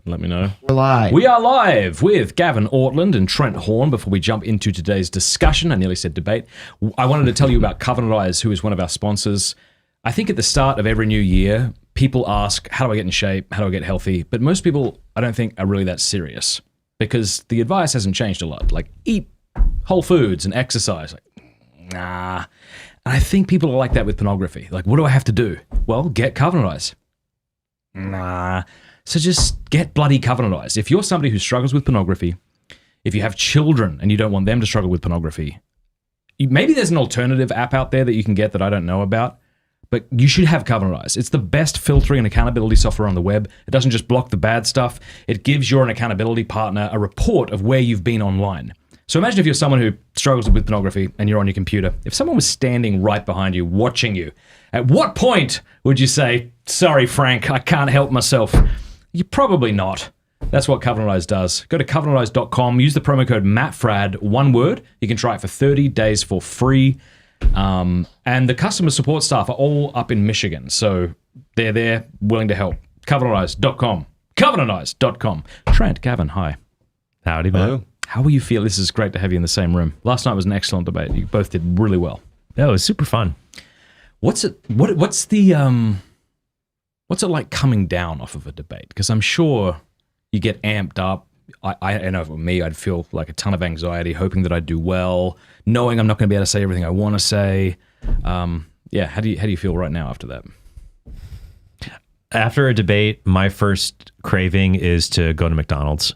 Let me know. We're live. We are live with Gavin Ortlund and Trent Horn. Before we jump into today's discussion, I nearly said debate, I wanted to tell you about Covenant Eyes, who is one of our sponsors. I think at the start of every new year, people ask, how do I get in shape? How do I get healthy? But most people, I don't think, are really that serious because the advice hasn't changed a lot. Like, eat whole foods and exercise. Like, nah. And I think people are like that with pornography. Like, what do I have to do? Well, get Covenant Eyes. Nah. So just get bloody Covenant Eyes. If you're somebody who struggles with pornography, if you have children and you don't want them to struggle with pornography, maybe there's an alternative app out there that you can get that I don't know about, but you should have Covenant Eyes. It's the best filtering and accountability software on the web. It doesn't just block the bad stuff. It gives your accountability partner a report of where you've been online. So imagine if you're someone who struggles with pornography and you're on your computer. If someone was standing right behind you, watching you, at what point would you say, sorry, Frank, I can't help myself? You're probably not. That's what Covenant Eyes does. Go to covenanteyes.com, use the promo code MattFradd, one word. You can try it for 30 days for free. And the customer support staff are all up in Michigan, so they're there willing to help. Covenanteyes.com. Covenanteyes.com. Trent, Gavin, hi. Howdy, man. Hello. How will you feel? This is great to have you in the same room. Last night was an excellent debate. You both did really well. Yeah, it was super fun. What's it like coming down off of a debate? Because I'm sure you get amped up. I know for me, I'd feel like a ton of anxiety, hoping that I'd do well, knowing I'm not going to be able to say everything I want to say. Yeah, how do you feel right now after that? After a debate, my first craving is to go to McDonald's.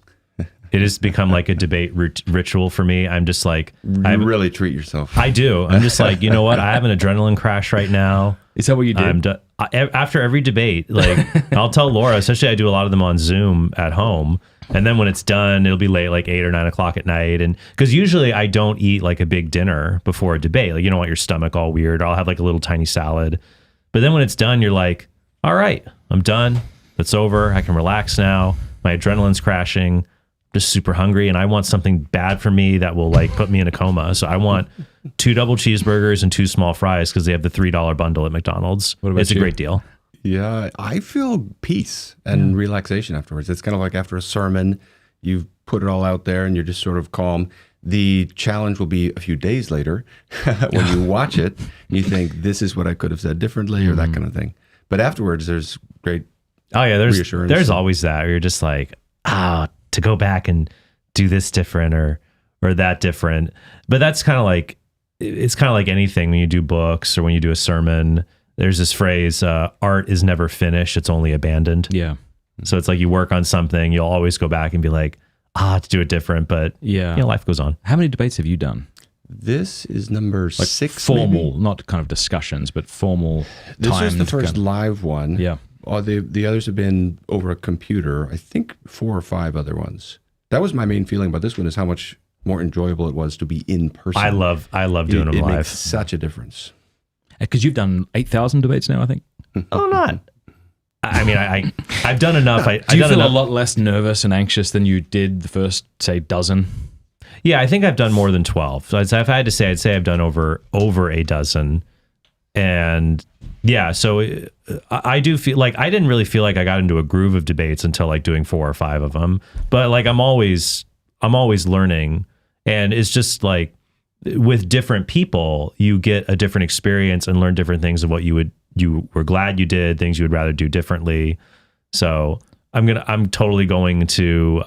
It has become like a debate ritual for me. I'm just like... You really treat yourself. I do. I'm just like, you know what? I have an adrenaline crash right now. Is that what you do? After every debate, like I'll tell Laura, essentially I do a lot of them on Zoom at home. And then when it's done, it'll be late, like 8 or 9 o'clock at night. And because usually I don't eat like a big dinner before a debate. Like you don't want your stomach all weird. Or I'll have like a little tiny salad. But then when it's done, you're like, all right, I'm done. It's over. I can relax now. My adrenaline's crashing. Just super hungry, and I want something bad for me that will like put me in a coma. So I want 2 double cheeseburgers and 2 small fries because they have the $3 bundle at McDonald's. It's a great deal. Yeah, I feel peace and relaxation afterwards. It's kind of like after a sermon, you've put it all out there and you're just sort of calm. The challenge will be a few days later when you watch it and you think, this is what I could have said differently or that kind of thing. But afterwards, there's great reassurance. There's always that where you're just like, to go back and do this different or that different. But that's kind of like, it's kind of like anything when you do books or when you do a sermon. There's this phrase, art is never finished, it's only abandoned. Yeah. So it's like you work on something, you'll always go back and be like, to do it different. But yeah, life goes on. How many debates have you done? This is number like 6. Formal, maybe? not kind of discussions, but formal. This is the first live one. Yeah. The others have been over a computer. I think 4 or 5 other ones. That was my main feeling about this one, is how much more enjoyable it was to be in person. I love doing them it live. Makes such a difference. Because you've done 8,000 debates now, I think. Oh, not. I mean, I've done enough. Do you feel a lot less nervous and anxious than you did the first, say, dozen? Yeah, I think I've done more than 12. So if I had to say, I'd say I've done over a dozen. And yeah, so I do feel like I didn't really feel like I got into a groove of debates until like doing 4 or 5 of them. But like I'm always learning, and it's just like with different people, you get a different experience and learn different things of what you were glad you did, things you would rather do differently. So I'm totally going to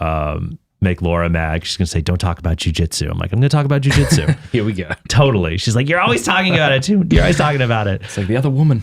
make Laura mad. She's gonna say, "Don't talk about jujitsu." I'm like, "I'm gonna talk about jujitsu." Here we go. Totally. She's like, "You're always talking about it too. You're always talking about it." It's like the other woman.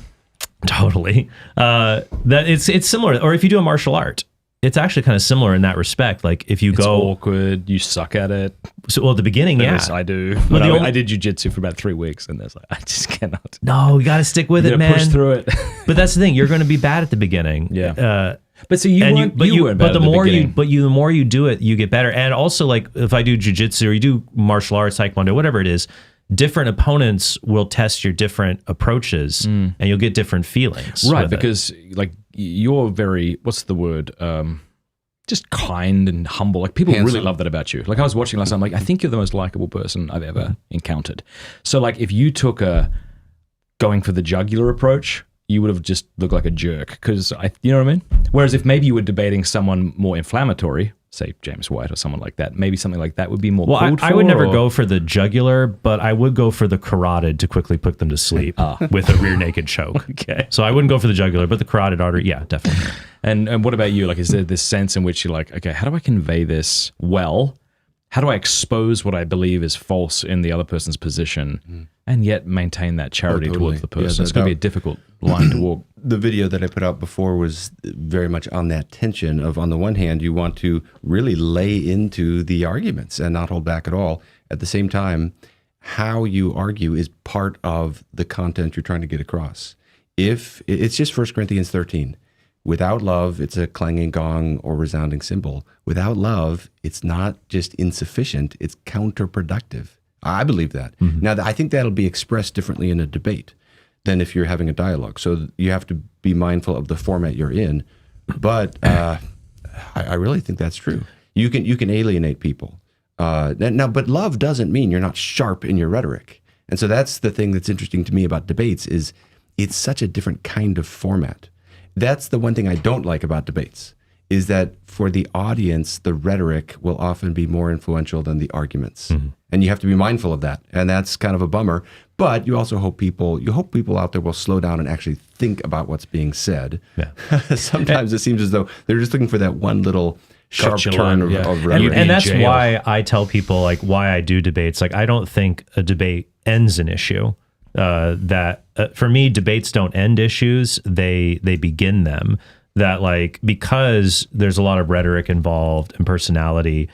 Totally. That it's similar. Or if you do a martial art, it's actually kind of similar in that respect. Like if you go awkward, you suck at it. So at the beginning, Yes, I do. But I did jujitsu for about 3 weeks, and there's like I just cannot. No, you got to stick with it, man. Push through it. But that's the thing. You're going to be bad at the beginning. Yeah. But so you weren't bad the more you do it, you get better. And also, like if I do jujitsu or you do martial arts, taekwondo, whatever it is, different opponents will test your different approaches, and you'll get different feelings. Right, because like you're very, what's the word? Just kind and humble. Like people really love that about you. Like I was watching last time, like I think you're the most likable person I've ever encountered. So like if you took a going for the jugular approach, you would have just looked like a jerk because you know what I mean? Whereas if maybe you were debating someone more inflammatory, say James White or someone like that, maybe something like that would be more called for. I would never go for the jugular, but I would go for the carotid to quickly put them to sleep with a rear naked choke. Okay. So I wouldn't go for the jugular, but the carotid artery, yeah, definitely. And what about you? Like, is there this sense in which you're like, okay, how do I convey this well? How do I expose what I believe is false in the other person's position and yet maintain that charity towards the person? It's going to be a difficult line to walk. The video that I put out before was very much on that tension of, on the one hand, you want to really lay into the arguments and not hold back at all. At the same time, how you argue is part of the content you're trying to get across. If it's just 1 Corinthians 13, without love, it's a clanging gong or resounding cymbal. Without love, it's not just insufficient, it's counterproductive. I believe that. Now, I think that'll be expressed differently in a debate than if you're having a dialogue. So you have to be mindful of the format you're in. But I really think that's true. You can alienate people. Now, but love doesn't mean you're not sharp in your rhetoric. And so that's the thing that's interesting to me about debates is it's such a different kind of format. That's the one thing I don't like about debates, is that for the audience, the rhetoric will often be more influential than the arguments. And you have to be mindful of that. And that's kind of a bummer. But you also hope people out there will slow down and actually think about what's being said. Yeah. Sometimes it seems as though they're just looking for that one little sharp turn of rhetoric. And that's why I tell people, like, why I do debates. Like, I don't think a debate ends an issue. For me, debates don't end issues, they begin them. That, like, because there's a lot of rhetoric involved and personality,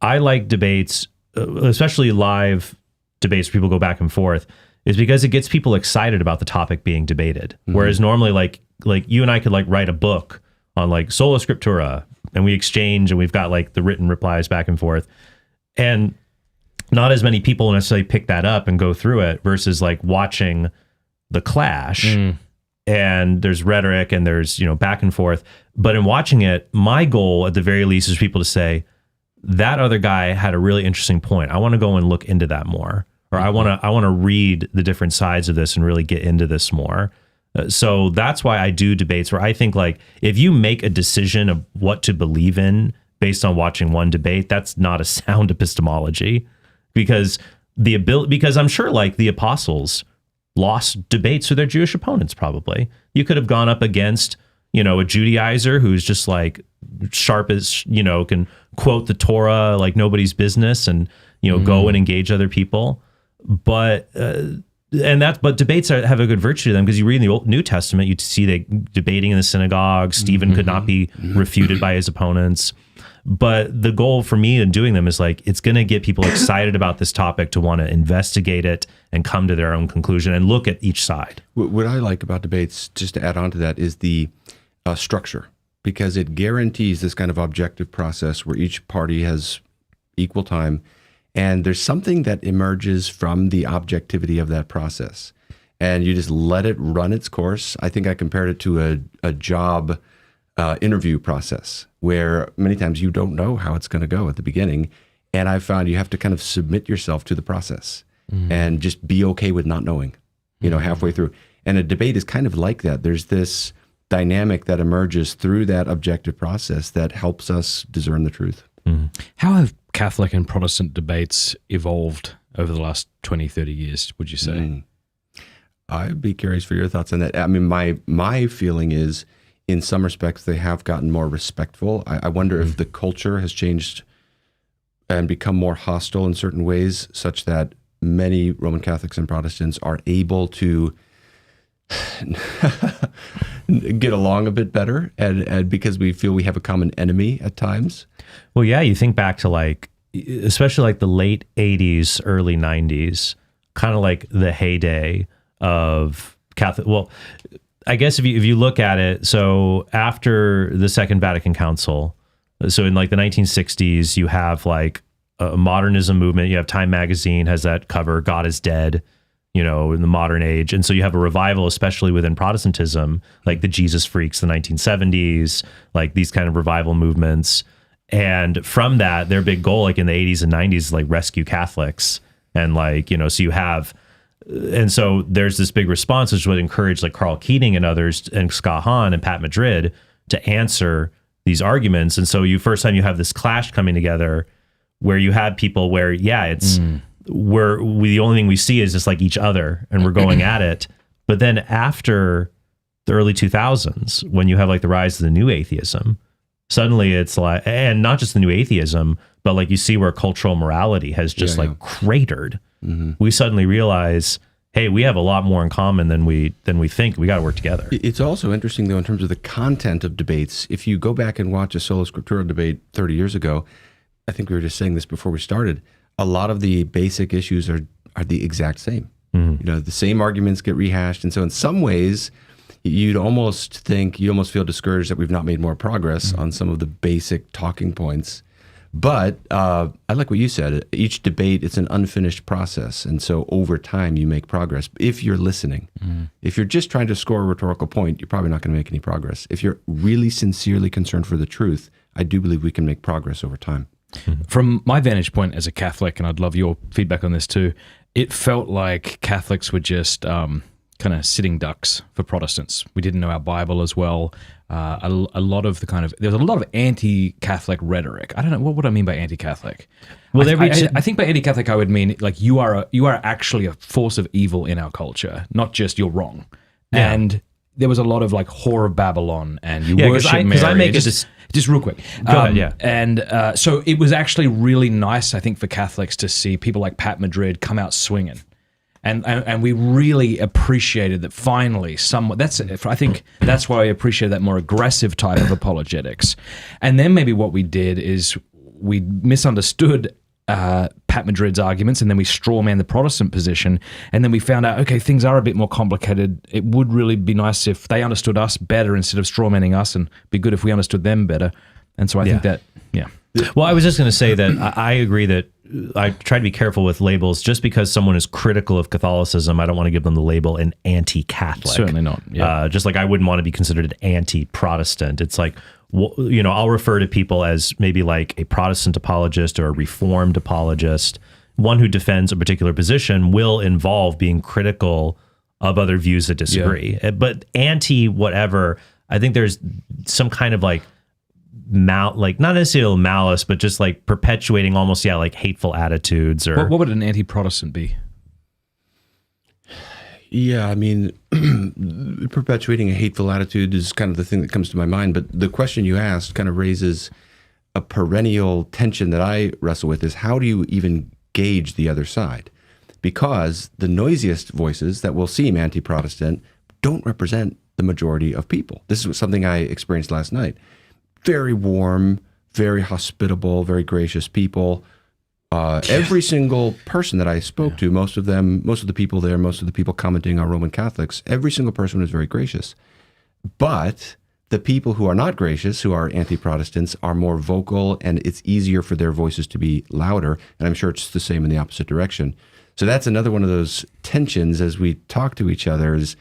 I like debates, especially live debates where people go back and forth, is because it gets people excited about the topic being debated. Whereas normally, like you and I could, like, write a book on, like, Sola Scriptura, and we exchange and we've got, like, the written replies back and forth. And not as many people necessarily pick that up and go through it versus, like, watching the clash and there's rhetoric and there's, back and forth. But in watching it, my goal at the very least is people to say, that other guy had a really interesting point. I want to go and look into that more. Or I want to read the different sides of this and really get into this more. So that's why I do debates where I think, like, if you make a decision of what to believe in based on watching one debate, that's not a sound epistemology. Because I'm sure, like, the apostles lost debates with their Jewish opponents. Probably you could have gone up against, a Judaizer who's just, like, sharp as, can quote the Torah like nobody's business and, go and engage other people. But debates have a good virtue to them, because you read in the New Testament, you see they debating in the synagogue. Stephen could not be refuted by his opponents. But the goal for me in doing them is, like, it's going to get people excited about this topic to want to investigate it and come to their own conclusion and look at each side. What I like about debates, just to add on to that, is the structure, because it guarantees this kind of objective process where each party has equal time. And there's something that emerges from the objectivity of that process. And you just let it run its course. I think I compared it to a job interview process, where many times you don't know how it's going to go at the beginning. And I found you have to kind of submit yourself to the process and just be okay with not knowing, halfway through. And a debate is kind of like that. There's this dynamic that emerges through that objective process that helps us discern the truth. How have Catholic and Protestant debates evolved over the last 20, 30 years, would you say? I'd be curious for your thoughts on that. I mean, my feeling is, in some respects, they have gotten more respectful. I wonder if the culture has changed and become more hostile in certain ways, such that many Roman Catholics and Protestants are able to get along a bit better, and because we feel we have a common enemy at times. Well, yeah, you think back to, like, especially like the late 80s, early 90s, kind of like the heyday of Catholic. Well, I guess if you look at it, so after the Second Vatican Council, so in, like, the 1960s, you have, like, a modernism movement. You have Time magazine has that cover, God is Dead, in the modern age. And so you have a revival, especially within Protestantism, like the Jesus Freaks, the 1970s, like these kind of revival movements. And from that, their big goal, like in the 80s and 90s, is, like, rescue Catholics. And, like, so you have And so there's this big response, which would encourage like Carl Keating and others and Scott Hahn and Pat Madrid to answer these arguments. And so first time you have this clash coming together where you have people where, it's the only thing we see is just like each other and we're going at it. But then after the early 2000s, when you have like the rise of the new atheism, suddenly it's like, and not just the new atheism, but like you see where cultural morality has just cratered. Mm-hmm. We suddenly realize, hey, we have a lot more in common than we think. We got to work together. It's also interesting, though, in terms of the content of debates. If you go back and watch a Sola Scriptura debate 30 years ago, I think we were just saying this before we started, a lot of the basic issues are the exact same. Mm-hmm. The same arguments get rehashed. And so in some ways, you almost feel discouraged that we've not made more progress on some of the basic talking points. But I like what you said. Each debate, it's an unfinished process. And so over time, you make progress. If you're listening, if you're just trying to score a rhetorical point, you're probably not going to make any progress. If you're really sincerely concerned for the truth, I do believe we can make progress over time. From my vantage point as a Catholic, and I'd love your feedback on this too, it felt like Catholics were just kind of sitting ducks for Protestants. We didn't know our Bible as well. A lot of there's a lot of anti-Catholic rhetoric. I don't know, what would I mean by anti-Catholic? Well, I think by anti-Catholic I would mean like you are actually a force of evil in our culture, not just you're wrong. Yeah. And there was a lot of like whore of Babylon and you worship Mary. Because I make it just real quick. Go ahead, yeah. And so it was actually really nice, I think, for Catholics to see people like Pat Madrid come out swinging. And we really appreciated that finally I think that's why I appreciated that more aggressive type of apologetics. And then maybe what we did is we misunderstood Pat Madrid's arguments, and then we strawman the Protestant position, and then we found out, okay, things are a bit more complicated. It would really be nice if they understood us better instead of strawmanning us, and be good if we understood them better. And so I think that, Well, I was just going to say that I agree that I try to be careful with labels. Just because someone is critical of Catholicism, I don't want to give them the label an anti-Catholic. Certainly not. Yeah. Just like I wouldn't want to be considered an anti-Protestant. It's like, I'll refer to people as maybe like a Protestant apologist or a Reformed apologist. One who defends a particular position will involve being critical of other views that disagree. Yeah. But anti-whatever, I think there's some kind of like not necessarily malice, but just like perpetuating almost like hateful attitudes. Or what would an anti-Protestant be? Yeah, I mean, perpetuating a hateful attitude is kind of the thing that comes to my mind. But the question you asked kind of raises a perennial tension that I wrestle with: is how do you even gauge the other side? Because the noisiest voices that will seem anti-Protestant don't represent the majority of people. This is something I experienced last night. Very warm, very hospitable, very gracious people. Every single person that I spoke to, most of the people there, most of the people commenting are Roman Catholics, every single person was very gracious. But the people who are not gracious, who are anti-Protestants, are more vocal, and it's easier for their voices to be louder. And I'm sure it's the same in the opposite direction. So that's another one of those tensions as we talk to each other, is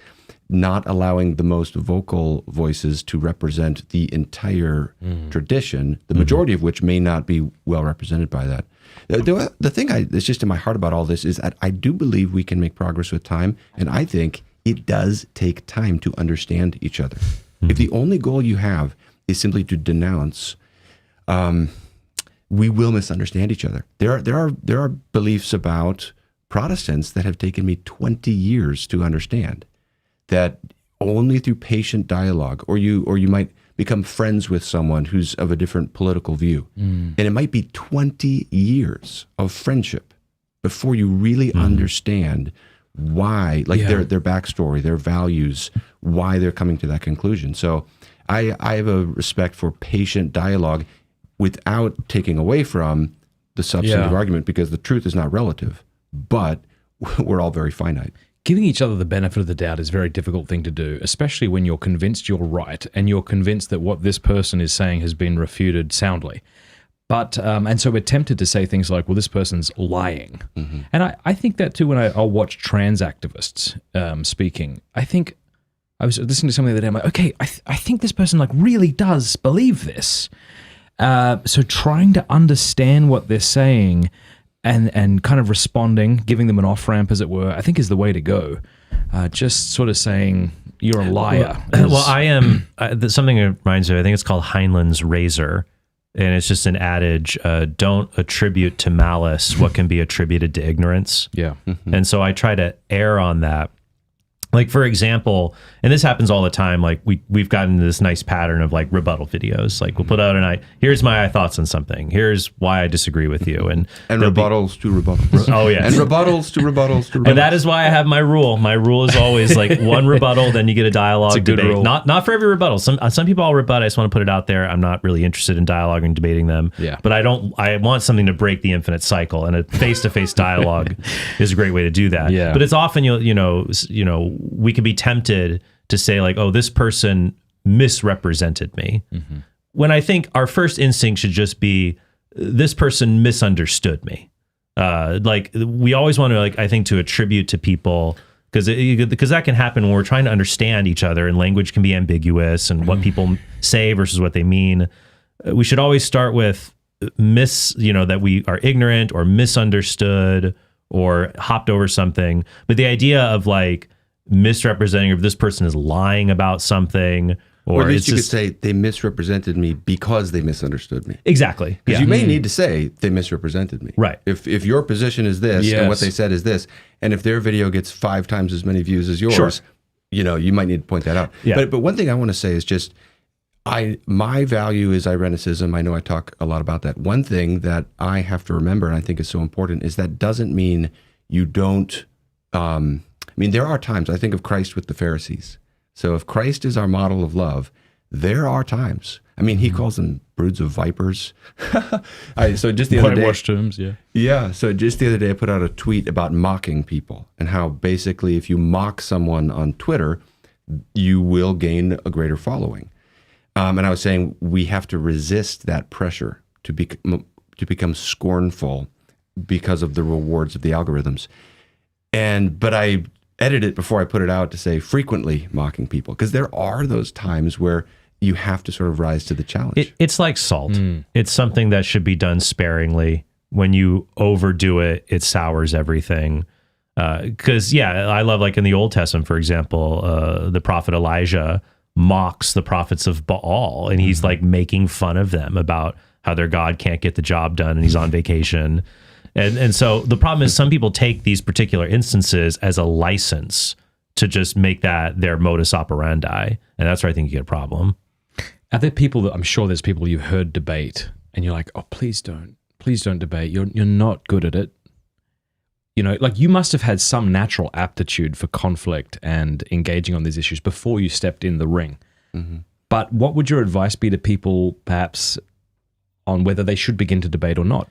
not allowing the most vocal voices to represent the entire tradition, the majority of which may not be well represented by that. The thing that's just in my heart about all this is that I do believe we can make progress with time, and I think it does take time to understand each other. If the only goal you have is simply to denounce, we will misunderstand each other. There are beliefs about Protestants that have taken me 20 years to understand, that only through patient dialogue, or you might become friends with someone who's of a different political view. And it might be 20 years of friendship before you really understand why, their backstory, their values, why they're coming to that conclusion. So I have a respect for patient dialogue without taking away from the substantive argument, because the truth is not relative, but we're all very finite. Giving each other the benefit of the doubt is a very difficult thing to do, especially when you're convinced you're right and you're convinced that what this person is saying has been refuted soundly. But and so we're tempted to say things like, well, this person's lying. And I think that too when I'll watch trans activists speaking. I think I was listening to something the other day, I'm like, okay, I think this person like really does believe this. So trying to understand what they're saying and kind of responding, giving them an off-ramp, as it were, I think is the way to go. Just sort of saying, you're a liar. Well, I am, something that reminds me, I think it's called Hanlon's razor. And it's just an adage, don't attribute to malice what can be attributed to ignorance. Yeah. And so I try to err on that. Like, for example, and this happens all the time, like we've gotten this nice pattern of like rebuttal videos. Like we'll put out here's my thoughts on something. Here's why I disagree with you. And rebuttals to rebuttals. Oh, yeah. And rebuttals to rebuttals to rebuttals. And that is why I have my rule. My rule is always like one rebuttal, then you get a dialogue It's a good debate. rule. Not for every rebuttal. Some people I'll rebut. I just want to put it out there. I'm not really interested in dialogue and debating them. Yeah. But I want something to break the infinite cycle, and a face-to-face dialogue is a great way to do that. Yeah. But it's often you know we can be tempted to say like, oh, this person misrepresented me. When I think our first instinct should just be, this person misunderstood me. Like we always want to, like, I think, to attribute to people, because that can happen when we're trying to understand each other, and language can be ambiguous, and what people say versus what they mean. We should always start with that we are ignorant or misunderstood or hopped over something. But the idea of like misrepresenting, if this person is lying about something, or at least you could say they misrepresented me because they misunderstood me. Exactly. Because you may need to say they misrepresented me. Right. If your position is this and what they said is this, and if their video gets 5 times as many views as yours, Sure. You might need to point that out. Yeah. But one thing I want to say is just, my value is irenicism. I know I talk a lot about that. One thing that I have to remember, and I think is so important, is that doesn't mean you don't. There are times, I think of Christ with the Pharisees. So if Christ is our model of love, there are times. He calls them broods of vipers. So just the other day, Whitewash terms, yeah. Yeah. So just the other day, I put out a tweet about mocking people, and how basically if you mock someone on Twitter, you will gain a greater following. And I was saying we have to resist that pressure to become scornful because of the rewards of the algorithms. But I edit it before I put it out to say frequently mocking people, because there are those times where you have to sort of rise to the challenge. It's like salt. It's something that should be done sparingly. When you overdo it, it sours everything. Because, I love, like in the Old Testament, for example, the prophet Elijah mocks the prophets of Baal, and he's like making fun of them about how their God can't get the job done and he's on vacation. And so the problem is some people take these particular instances as a license to just make that their modus operandi. And that's where I think you get a problem. Are there people that, I'm sure there's people you've heard debate and you're like, oh, please don't debate. You're not good at it. Like you must have had some natural aptitude for conflict and engaging on these issues before you stepped in the ring. But what would your advice be to people perhaps on whether they should begin to debate or not?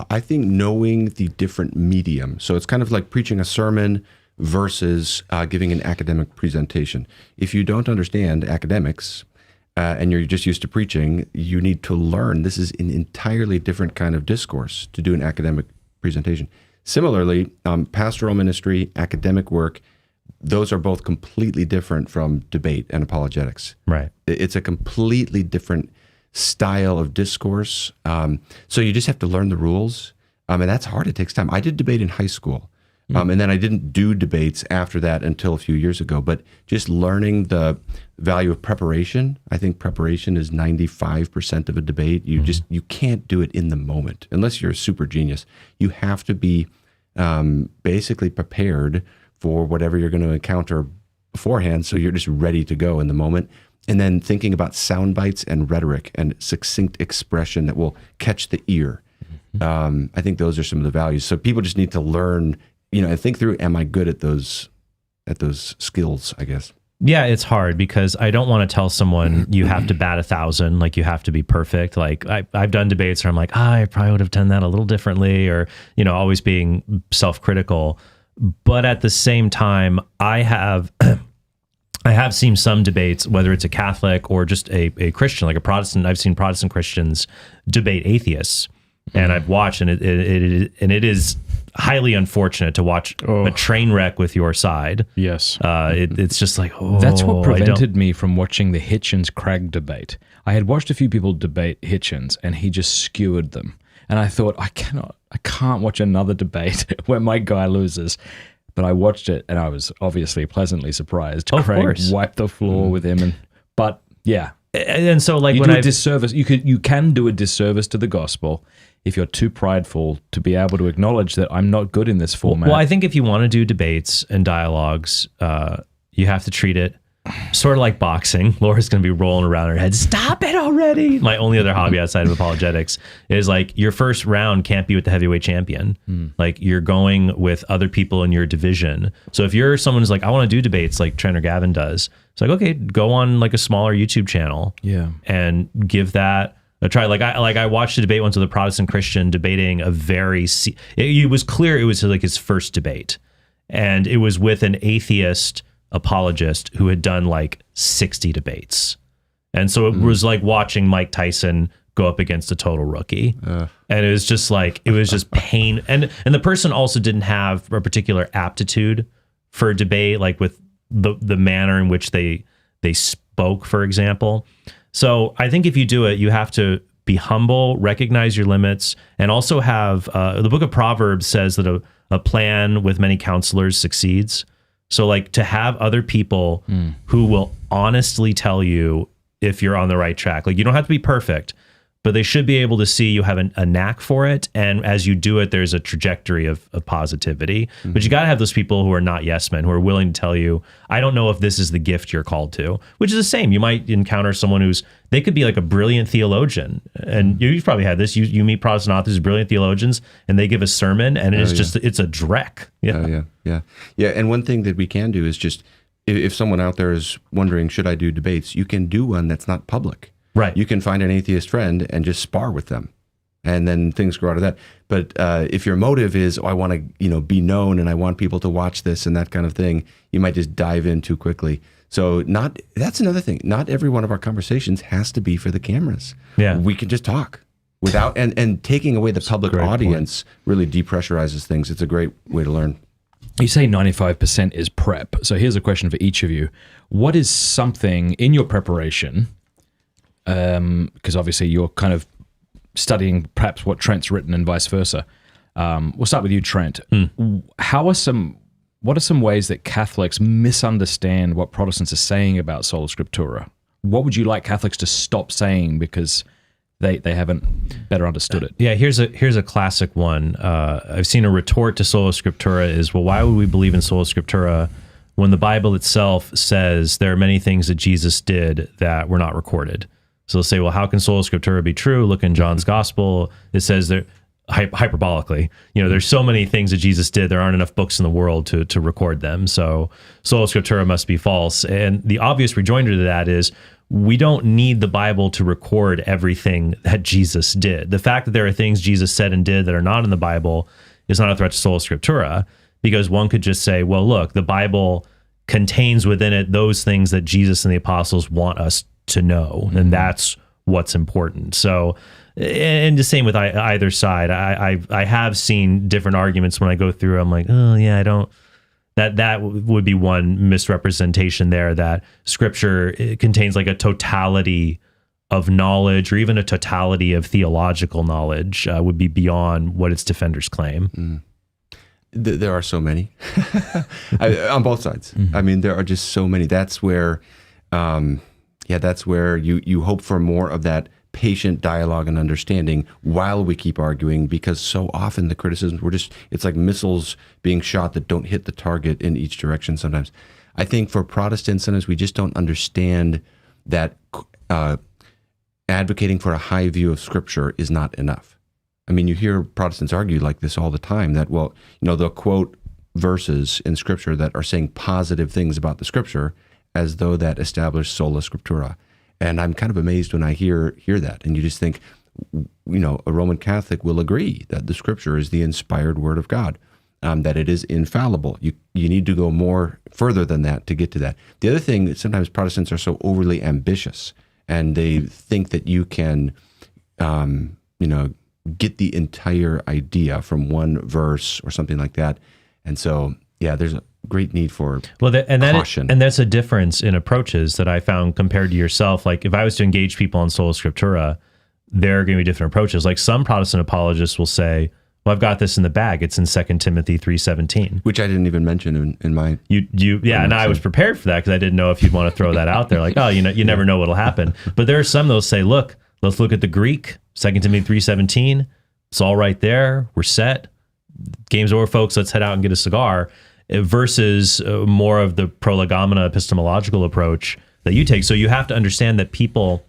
I think knowing the different medium. So it's kind of like preaching a sermon versus giving an academic presentation. If you don't understand academics and you're just used to preaching, you need to learn. This is an entirely different kind of discourse to do an academic presentation. Similarly, pastoral ministry, academic work, those are both completely different from debate and apologetics. Right. It's a completely different style of discourse. So you just have to learn the rules. And that's hard. It takes time. I did debate in high school. And then I didn't do debates after that until a few years ago. But just learning the value of preparation, I think preparation is 95% of a debate. You can't do it in the moment unless you're a super genius. You have to be basically prepared for whatever you're going to encounter beforehand. So you're just ready to go in the moment. And then thinking about sound bites and rhetoric and succinct expression that will catch the ear. I think those are some of the values. So people just need to learn, and think through, am I good at those skills, I guess. Yeah, it's hard because I don't want to tell someone you have to bat 1,000, like you have to be perfect. Like I've done debates where I'm like, I probably would have done that a little differently, or, always being self-critical. But at the same time, I have seen some debates, whether it's a Catholic or just a Christian, like a Protestant. I've seen Protestant Christians debate atheists, and I've watched, and it is highly unfortunate to watch a train wreck with your side. Yes. It's just like, that's what prevented me from watching the Hitchens-Cragg debate. I had watched a few people debate Hitchens, and he just skewered them. And I thought, I can't watch another debate where my guy loses. But I watched it and I was obviously pleasantly surprised. Of Craig course. wiped the floor with him. But yeah. And so like You when do a I disservice. You can do a disservice to the gospel if you're too prideful to be able to acknowledge that I'm not good in this format. well, I think if you want to do debates and dialogues, you have to treat it sort of like boxing. Laura's going to be rolling around her head. Stop it already. My only other hobby outside of apologetics is like your first round can't be with the heavyweight champion. Like you're going with other people in your division. So if you're someone who's like, I want to do debates like Trent or Gavin does, it's like, okay, go on like a smaller YouTube channel and give that a try. Like I watched a debate once with a Protestant Christian debating a it was clear it was like his first debate. And it was with an atheist apologist who had done like 60 debates. And so it was like watching Mike Tyson go up against a total rookie. And it was just like, it was just pain. And the person also didn't have a particular aptitude for debate, like with the manner in which they spoke, for example. So I think if you do it, you have to be humble, recognize your limits, and also have, the book of Proverbs says that a plan with many counselors succeeds. So like to have other people who will honestly tell you if you're on the right track. Like you don't have to be perfect, but they should be able to see you have a knack for it. And as you do it, there's a trajectory of positivity. But you got to have those people who are not yes men, who are willing to tell you, I don't know if this is the gift you're called to, which is the same. You might encounter someone they could be like a brilliant theologian. And you've probably had this. You meet Protestant authors, brilliant theologians, and they give a sermon and it's a dreck. Yeah. And one thing that we can do is just, if someone out there is wondering, should I do debates? You can do one that's not public. Right. You can find an atheist friend and just spar with them, and then things grow out of that. But if your motive is, I want to, be known and I want people to watch this and that kind of thing, you might just dive in too quickly. So that's another thing. Not every one of our conversations has to be for the cameras. Yeah. We can just talk without, and taking away the public audience really depressurizes things. It's a great way to learn. You say 95% is prep. So here's a question for each of you. What is something in your preparation, because obviously you're kind of studying perhaps what Trent's written and vice versa. We'll start with you, Trent. What are some ways that Catholics misunderstand what Protestants are saying about Sola Scriptura? What would you like Catholics to stop saying because they haven't better understood it? Yeah, here's a classic one. I've seen a retort to Sola Scriptura is, well, why would we believe in Sola Scriptura when the Bible itself says there are many things that Jesus did that were not recorded? So they'll say, well, how can Sola Scriptura be true? Look in John's gospel. It says there, hyperbolically, there's so many things that Jesus did. There aren't enough books in the world to record them. So Sola Scriptura must be false. And the obvious rejoinder to that is we don't need the Bible to record everything that Jesus did. The fact that there are things Jesus said and did that are not in the Bible is not a threat to Sola Scriptura, because one could just say, well, look, the Bible contains within it those things that Jesus and the apostles want us to know, and that's what's important. So, and the same with either side. I have seen different arguments when I go through. I'm like, oh yeah, I don't. That would be one misrepresentation there, that Scripture contains like a totality of knowledge, or even a totality of theological knowledge, would be beyond what its defenders claim. There are so many on both sides. I mean, there are just so many. That's where. That's where you hope for more of that patient dialogue and understanding while we keep arguing, because so often the criticisms it's like missiles being shot that don't hit the target in each direction sometimes. I think for Protestants, sometimes we just don't understand that advocating for a high view of Scripture is not enough. I mean, you hear Protestants argue like this all the time, that, well, they'll quote verses in Scripture that are saying positive things about the Scripture, as though that established Sola Scriptura. And I'm kind of amazed when I hear that. And you just think, a Roman Catholic will agree that the Scripture is the inspired Word of God, that it is infallible. You need to go more further than that to get to that. The other thing, sometimes Protestants are so overly ambitious, and they think that you can, get the entire idea from one verse or something like that. And so, there's a great need for caution. And that's a difference in approaches that I found compared to yourself. Like if I was to engage people on Sola Scriptura, there are going to be different approaches. Like some Protestant apologists will say, well, I've got this in the bag. It's in 2 Timothy 3:17. Which I didn't even mention in my... And I was prepared for that because I didn't know if you'd want to throw that out there. Like, oh, you never know what'll happen. But there are some that'll say, look, let's look at the Greek, 2 Timothy 3:17. It's all right there. We're set. Game's over, folks. Let's head out and get a cigar. Versus more of the prolegomena epistemological approach that you take. So you have to understand that people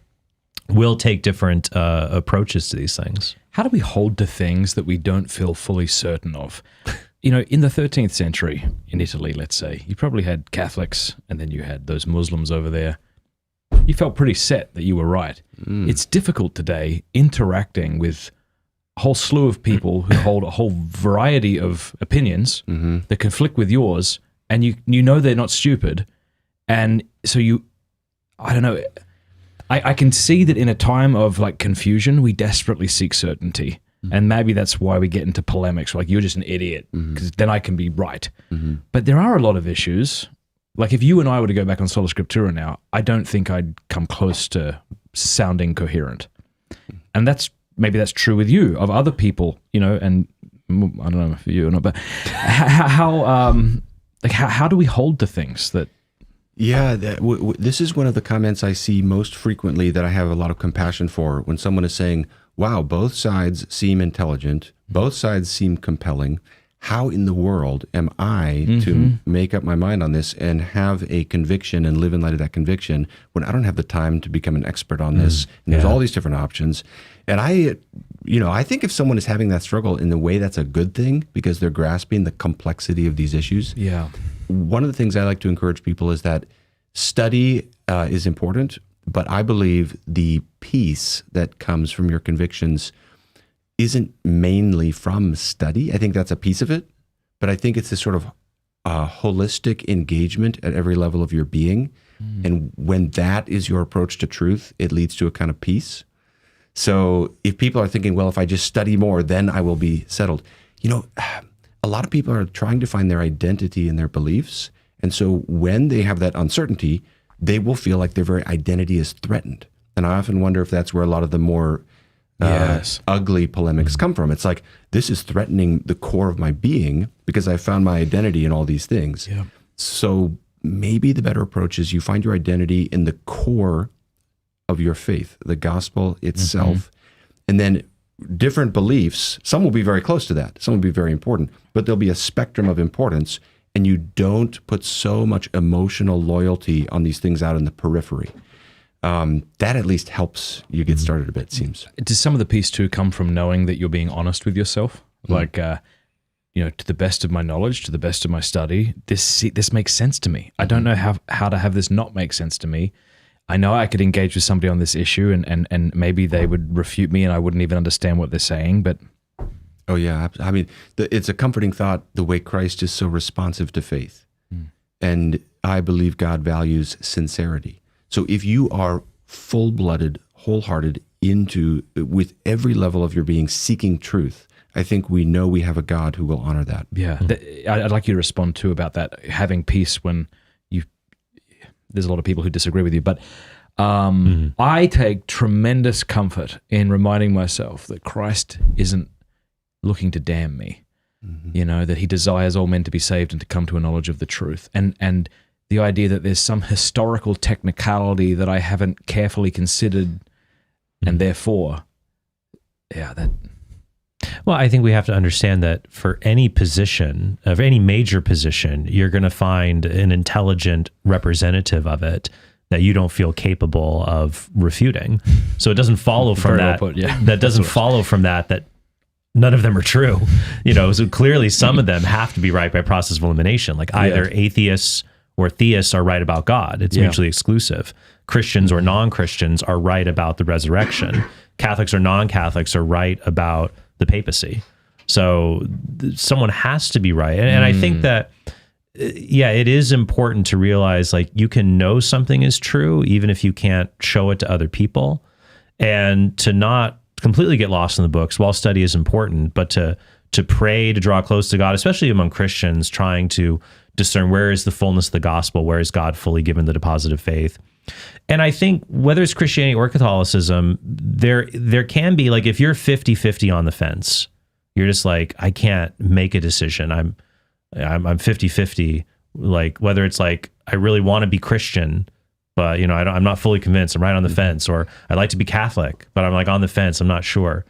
will take different approaches to these things. How do we hold to things that we don't feel fully certain of? In the 13th century in Italy, let's say, you probably had Catholics and then you had those Muslims over there. You felt pretty set that you were right. It's difficult today interacting with a whole slew of people who hold a whole variety of opinions that conflict with yours, and you know they're not stupid. And so I don't know, I can see that in a time of like confusion, we desperately seek certainty. And maybe that's why we get into polemics, like you're just an idiot, because then I can be right. But there are a lot of issues. Like if you and I were to go back on Sola Scriptura now, I don't think I'd come close to sounding coherent. And maybe that's true with you, of other people, and I don't know if you or not, but how do we hold to things that... Yeah, this is one of the comments I see most frequently that I have a lot of compassion for when someone is saying, wow, both sides seem intelligent, both sides seem compelling. How in the world am I to make up my mind on this and have a conviction and live in light of that conviction when I don't have the time to become an expert on this? And there's all these different options. And I think if someone is having that struggle in the way, that's a good thing because they're grasping the complexity of these issues. Yeah. One of the things I like to encourage people is that study is important, but I believe the peace that comes from your convictions isn't mainly from study. I think that's a piece of it, but I think it's this sort of holistic engagement at every level of your being. And when that is your approach to truth, it leads to a kind of peace. So if people are thinking, well, if I just study more, then I will be settled. A lot of people are trying to find their identity in their beliefs. And so when they have that uncertainty, they will feel like their very identity is threatened. And I often wonder if that's where a lot of the more ugly polemics come from. It's like, this is threatening the core of my being because I found my identity in all these things. Yeah. So maybe the better approach is you find your identity in the core of your faith, the gospel itself. And then different beliefs, some will be very close to that, some will be very important, but there'll be a spectrum of importance, and you don't put so much emotional loyalty on these things out in the periphery. That at least helps you get started a bit, it seems. Does some of the peace too come from knowing that you're being honest with yourself? Like, to the best of my knowledge, to the best of my study, this makes sense to me. I don't know how to have this not make sense to me. I know I could engage with somebody on this issue and maybe they would refute me and I wouldn't even understand what they're saying, but... Oh, yeah. I mean, it's a comforting thought the way Christ is so responsive to faith. And I believe God values sincerity. So if you are full-blooded, wholehearted with every level of your being seeking truth, I think we know we have a God who will honor that. Yeah. I'd like you to respond too about that, having peace when there's a lot of people who disagree with you, but I take tremendous comfort in reminding myself that Christ isn't looking to damn me, that he desires all men to be saved and to come to a knowledge of the truth. And the idea that there's some historical technicality that I haven't carefully considered and therefore, that... Well, I think we have to understand that for any position, of any major position, you're going to find an intelligent representative of it that you don't feel capable of refuting. So it doesn't follow from that. Well put, yeah. That doesn't follow from that none of them are true. So clearly some of them have to be right by process of elimination. Like either atheists or theists are right about God. It's mutually exclusive. Christians or non-Christians are right about the resurrection. Catholics or non-Catholics are right about the papacy. So someone has to be right. And I think that, it is important to realize like you can know something is true even if you can't show it to other people, and to not completely get lost in the books. While study is important, but to to pray, to draw close to God, especially among Christians, trying to discern where is the fullness of the gospel, where is God fully given the deposit of faith. And I think whether it's Christianity or Catholicism, there can be, like, if you're 50-50 on the fence, you're just like, I can't make a decision. I'm 50-50. Like, whether it's like, I really want to be Christian, but I'm not fully convinced. I'm right on the fence. Or I'd like to be Catholic, but I'm like on the fence. I'm not sure.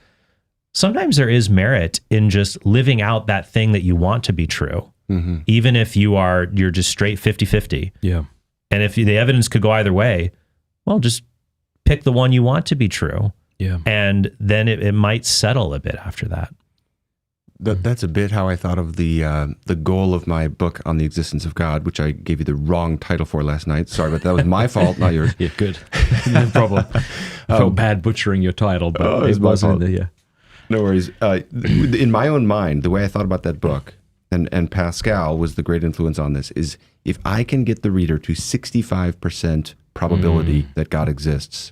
Sometimes there is merit in just living out that thing that you want to be true, even if you're just straight 50-50. Yeah. And if the evidence could go either way, well, just pick the one you want to be true. Yeah. And then it might settle a bit after that. That's a bit how I thought of the goal of my book on the existence of God, which I gave you the wrong title for last night. Sorry, but that was my fault, not yours. Yeah, good. No problem. I felt bad butchering your title, but it wasn't. Yeah. No worries. In my own mind, the way I thought about that book, and Pascal was the great influence on this, is if I can get the reader to 65% probability that God exists,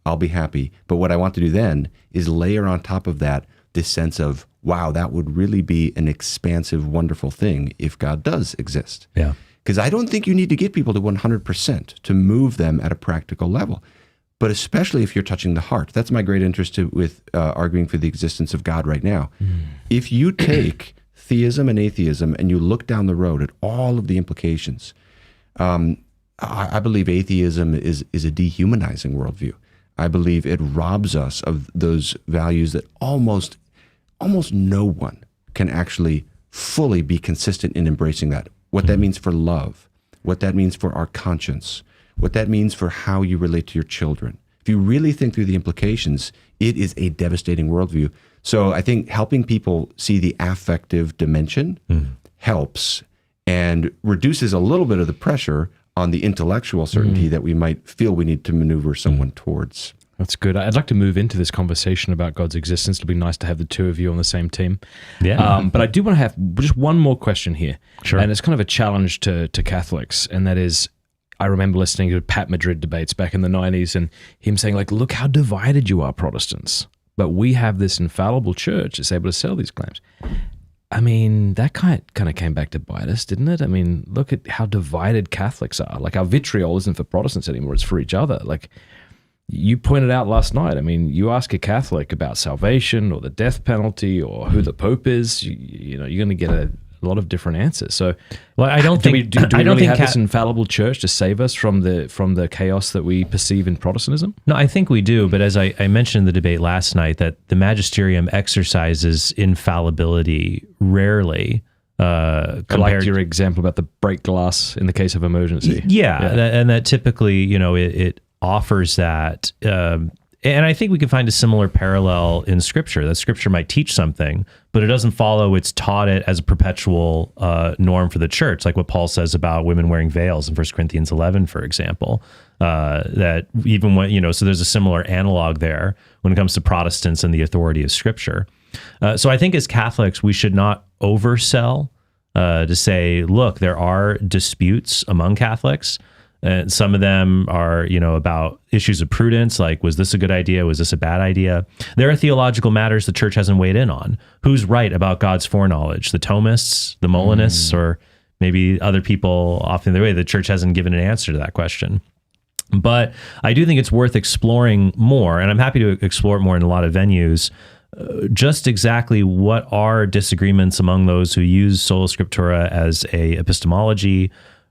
I'll be happy. But what I want to do then is layer on top of that this sense of, wow, that would really be an expansive, wonderful thing if God does exist. Yeah. Because I don't think you need to get people to 100% to move them at a practical level. But especially if you're touching the heart. That's my great interest with arguing for the existence of God right now. If you take theism and atheism and you look down the road at all of the implications, I believe atheism is a dehumanizing worldview. I believe it robs us of those values that almost no one can actually fully be consistent in embracing that. What that means for love, what that means for our conscience, what that means for how you relate to your children. If you really think through the implications, it is a devastating worldview. So I think helping people see the affective dimension helps and reduces a little bit of the pressure on the intellectual certainty that we might feel we need to maneuver someone towards. That's good. I'd like to move into this conversation about God's existence. It'll be nice to have the two of you on the same team. Yeah. But I do want to have just one more question here. Sure. And it's kind of a challenge to Catholics, and that is, I remember listening to Pat Madrid debates back in the 90s and him saying, like, look how divided you are, Protestants. But we have this infallible church that's able to sell these claims. I mean, that kind of came back to bite us, didn't it? I mean, look at how divided Catholics are. Like, our vitriol isn't for Protestants anymore, it's for each other. Like, you pointed out last night, I mean, you ask a Catholic about salvation or the death penalty or who the Pope is, you're going to get a lot of different answers. So, well, I don't think do we really have this infallible church to save us from the chaos that we perceive in Protestantism? No, I think we do. But as I mentioned in the debate last night, that the magisterium exercises infallibility rarely. I liked your example about the break glass in the case of emergency. Yeah. And that typically, it offers that. And I think we can find a similar parallel in Scripture, that Scripture might teach something, but it doesn't follow it's taught it as a perpetual norm for the church, like what Paul says about women wearing veils in 1 Corinthians 11, for example, that even when, so there's a similar analog there when it comes to Protestants and the authority of Scripture. So I think as Catholics, we should not oversell to say, look, there are disputes among Catholics. And some of them are, about issues of prudence, like, was this a good idea? Was this a bad idea? There are theological matters the church hasn't weighed in on. Who's right about God's foreknowledge? The Thomists, the Molinists, or maybe other people off in the way? The church hasn't given an answer to that question. But I do think it's worth exploring more, and I'm happy to explore it more in a lot of venues, just exactly what are disagreements among those who use Sola Scriptura as a epistemology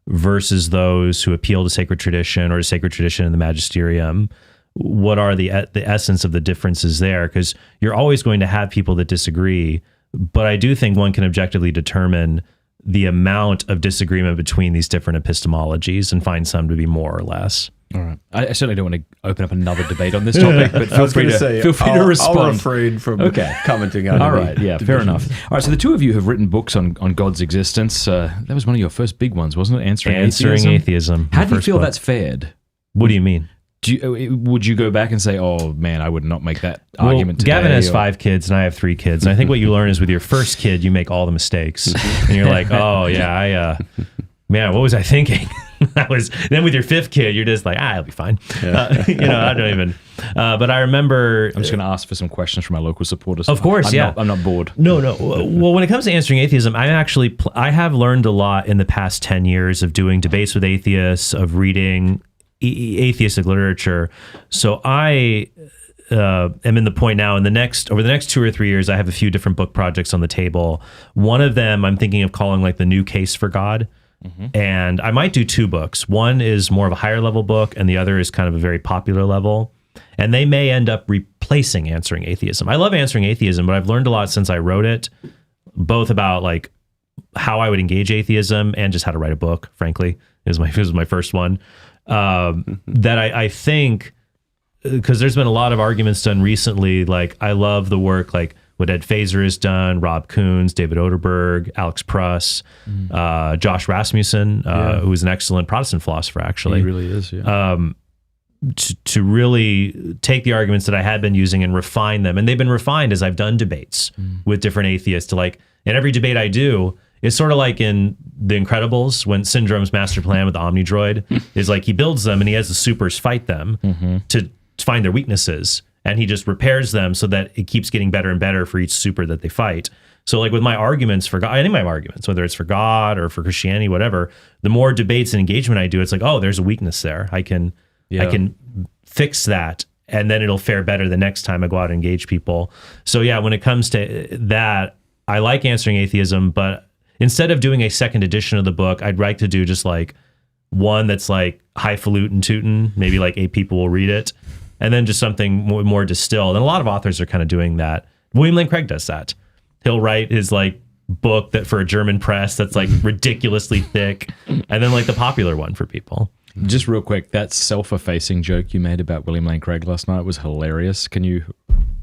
versus those who appeal to sacred tradition or to sacred tradition in the magisterium. What are the essence of the differences there? Because you're always going to have people that disagree, but I do think one can objectively determine the amount of disagreement between these different epistemologies and find some to be more or less. All right. I certainly don't want to open up another debate on this topic, but feel free to respond. I'll refrain from commenting on it. All right, yeah, fair enough. All right, so the two of you have written books on God's existence. That was one of your first big ones, wasn't it? Answering Atheism. How do you feel that's fared? What do you mean? Would you go back and say, oh man, I would not make that argument today? Gavin has 5 kids and I have 3 kids. And I think what you learn is with your first kid, you make all the mistakes. And you're like, oh yeah, man, what was I thinking? Then with your fifth kid, you're just like, I'll be fine. I don't even. But I remember. I'm just going to ask for some questions from my local supporters. Of course, I'm not bored. No. Well, when it comes to answering atheism, I have learned a lot in the past 10 years of doing debates with atheists, of reading atheistic literature. So I am in the point now over the next 2 or 3 years, I have a few different book projects on the table. One of them I'm thinking of calling like The New Case for God. And I might do 2 books. One is more of a higher level book, and the other is kind of a very popular level. And they may end up replacing Answering Atheism. I love Answering Atheism, but I've learned a lot since I wrote it, both about like how I would engage atheism and just how to write a book, frankly. It was my first one. That I think, because there's been a lot of arguments done recently, like I love the work like what Ed Fazer has done, Rob Koons, David Oderberg, Alex Pruss, Josh Rasmussen, who is an excellent Protestant philosopher, actually. He really is, yeah. To really take the arguments that I had been using and refine them. And they've been refined as I've done debates with different atheists. To like, in every debate I do, it's sort of like in The Incredibles when Syndrome's master plan with the Omnidroid is like he builds them and he has the supers fight them to find their weaknesses. And he just repairs them so that it keeps getting better and better for each super that they fight. So like with my arguments for God, any of my arguments, whether it's for God or for Christianity, whatever, the more debates and engagement I do, it's like, oh, there's a weakness there. I can fix that, and then it'll fare better the next time I go out and engage people. So yeah, when it comes to that, I like Answering Atheism, but instead of doing a second edition of the book, I'd like to do just like one that's like highfalutin tootin', maybe like 8 people will read it, and then just something more distilled. And a lot of authors are kind of doing that. William Lane Craig does that. He'll write his like book that for a German press that's like ridiculously thick, and then like the popular one for people. Just real quick, that self-effacing joke you made about William Lane Craig last night was hilarious. Can you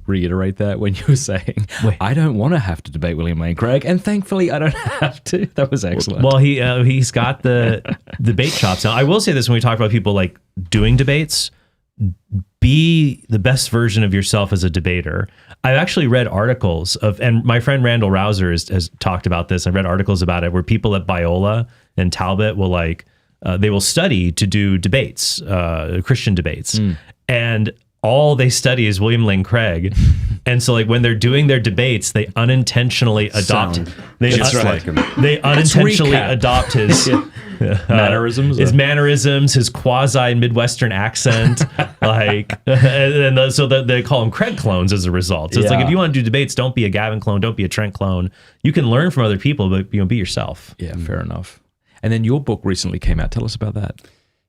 reiterate that when you were saying, I don't want to have to debate William Lane Craig, and thankfully I don't have to? That was excellent. Well, he's got the debate chops. Now, I will say this when we talk about people like doing debates, be the best version of yourself as a debater. I've actually read articles and my friend Randall Rouser has talked about this. I've read articles about it where people at Biola and Talbot will they will study to do debates, Christian debates. And all they study is William Lane Craig. And so like when they're doing their debates, they unintentionally adopt his mannerisms, his quasi Midwestern accent, so they call them Craig clones as a result. So it's like, if you want to do debates, don't be a Gavin clone, don't be a Trent clone. You can learn from other people, but be yourself. Yeah, fair enough. And then your book recently came out. Tell us about that.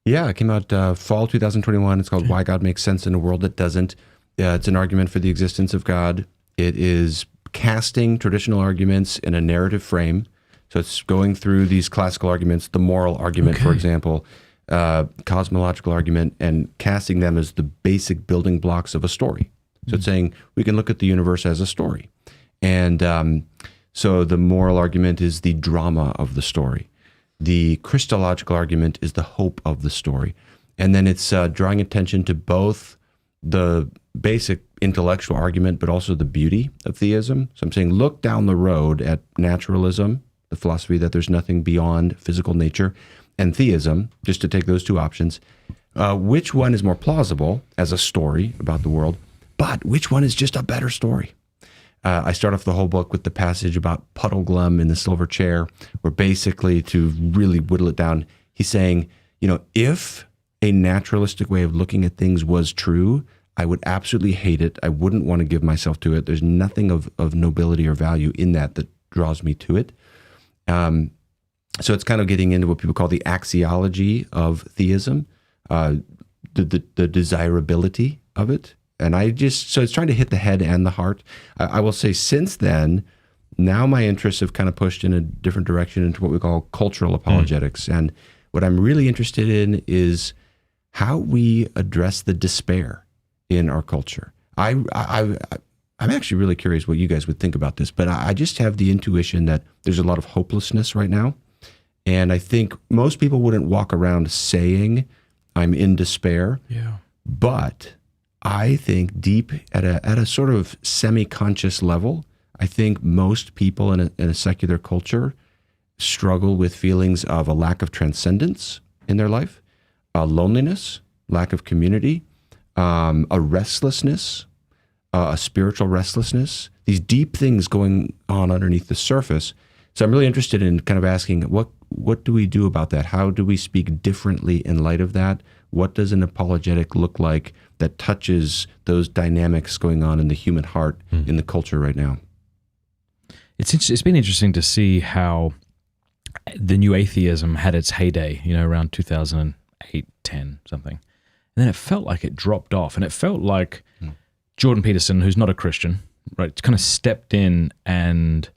Yeah, it came out fall 2021. It's called Why God Makes Sense in a World That Doesn't. It's an argument for the existence of God. It is casting traditional arguments in a narrative frame. So it's going through these classical arguments, the moral argument, for example, cosmological argument, and casting them as the basic building blocks of a story. So it's saying we can look at the universe as a story. And so the moral argument is the drama of the story. The Christological argument is the hope of the story. And then it's drawing attention to both the basic intellectual argument, but also the beauty of theism. So I'm saying look down the road at naturalism, the philosophy that there's nothing beyond physical nature, and theism, just to take those two options. Which one is more plausible as a story about the world, but which one is just a better story? I start off the whole book with the passage about Puddleglum in the silver chair, where basically, to really whittle it down, he's saying, if a naturalistic way of looking at things was true, I would absolutely hate it. I wouldn't want to give myself to it. There's nothing of nobility or value in that draws me to it. So it's kind of getting into what people call the axiology of theism, the desirability of it. And so it's trying to hit the head and the heart. I will say since then, now my interests have kind of pushed in a different direction into what we call cultural apologetics. And what I'm really interested in is how we address the despair in our culture. I'm actually really curious what you guys would think about this, but I just have the intuition that there's a lot of hopelessness right now. And I think most people wouldn't walk around saying, I'm in despair. Yeah. But I think deep at a sort of semi-conscious level, I think most people in a secular culture struggle with feelings of a lack of transcendence, in their life, loneliness, lack of community, a restlessness, a spiritual restlessness, these deep things going on underneath the surface. So I'm really interested in kind of asking, what do we do about that? How do we speak differently in light of that? What does an apologetic look like that touches those dynamics going on in the human heart in the culture right now? It's been interesting to see how the new atheism had its heyday, around 2008, 10, something. And then it felt like it dropped off. And it felt like Jordan Peterson, who's not a Christian, right, kind of stepped in and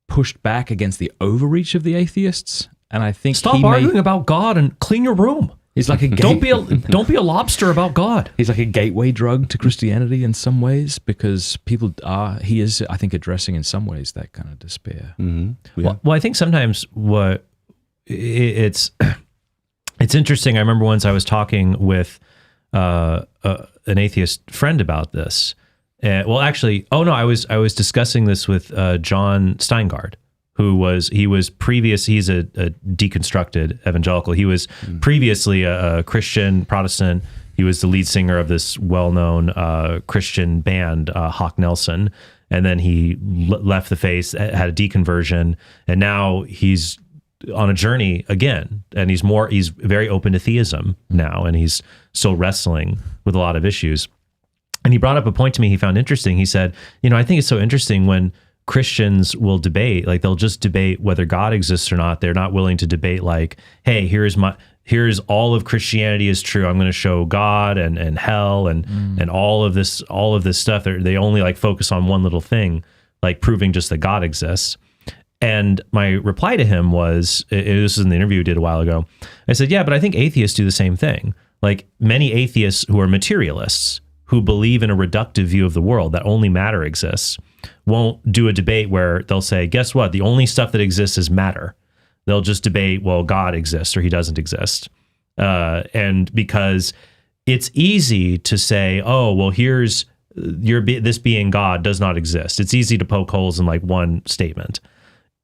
pushed back against the overreach of the atheists. And I think stop arguing about God and clean your room. He's like a don't be a lobster about God. He's like a gateway drug to Christianity in some ways, because he is, I think, addressing in some ways that kind of despair. Mm-hmm. Yeah. Well, I think sometimes it's interesting. I remember once I was talking with an atheist friend about this. I was discussing this with John Steingard, he's a deconstructed evangelical. He was previously a Christian Protestant. He was the lead singer of this well-known Christian band, Hawk Nelson. And then he left the faith, had a deconversion, and now he's on a journey again. And he's very open to theism now, and he's still wrestling with a lot of issues. And he brought up a point to me he found interesting. He said, I think it's so interesting when Christians will debate, like they'll just debate whether God exists or not. They're not willing to debate like, hey, here's all of Christianity is true. I'm going to show God and hell and all of this stuff. They only like focus on one little thing, like proving just that God exists. And my reply to him was, this is in the interview we did a while ago. I said, yeah, but I think atheists do the same thing. Like many atheists who are materialists, who believe in a reductive view of the world, that only matter exists, won't do a debate where they'll say, guess what? The only stuff that exists is matter. They'll just debate, well, God exists or he doesn't exist. And because it's easy to say, oh, well, this being God does not exist. It's easy to poke holes in like one statement.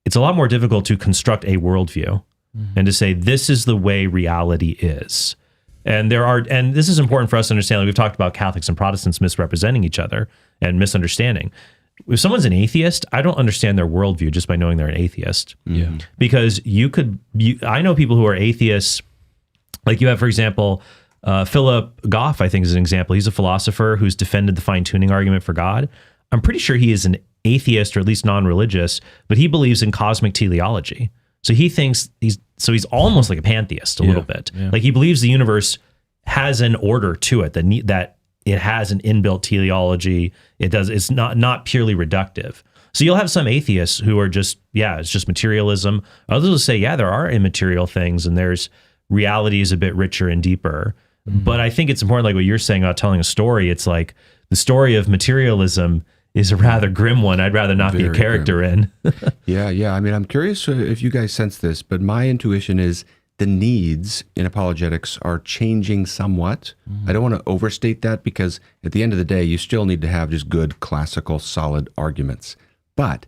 It's a lot more difficult to construct a worldview and to say, this is the way reality is. And this is important for us to understand. Like we've talked about Catholics and Protestants misrepresenting each other and misunderstanding. If someone's an atheist, I don't understand their worldview just by knowing they're an atheist. Yeah. Because I know people who are atheists. Like you have, for example, Philip Goff, I think is an example. He's a philosopher who's defended the fine-tuning argument for God. I'm pretty sure he is an atheist or at least non-religious, but he believes in cosmic teleology. So he thinks he's almost like a pantheist a little bit. Yeah. Like he believes the universe has an order to it, that it has an inbuilt teleology. It's not purely reductive. So you'll have some atheists who are just, it's just materialism. Others will say, there are immaterial things and there's reality is a bit richer and deeper. Mm-hmm. But I think it's important, like what you're saying about telling a story. It's like the story of materialism is a rather grim one. I'd rather not be a character in. Yeah. I mean, I'm curious if you guys sense this, but my intuition is the needs in apologetics are changing somewhat. I don't want to overstate that because at the end of the day, you still need to have just good, classical, solid arguments. But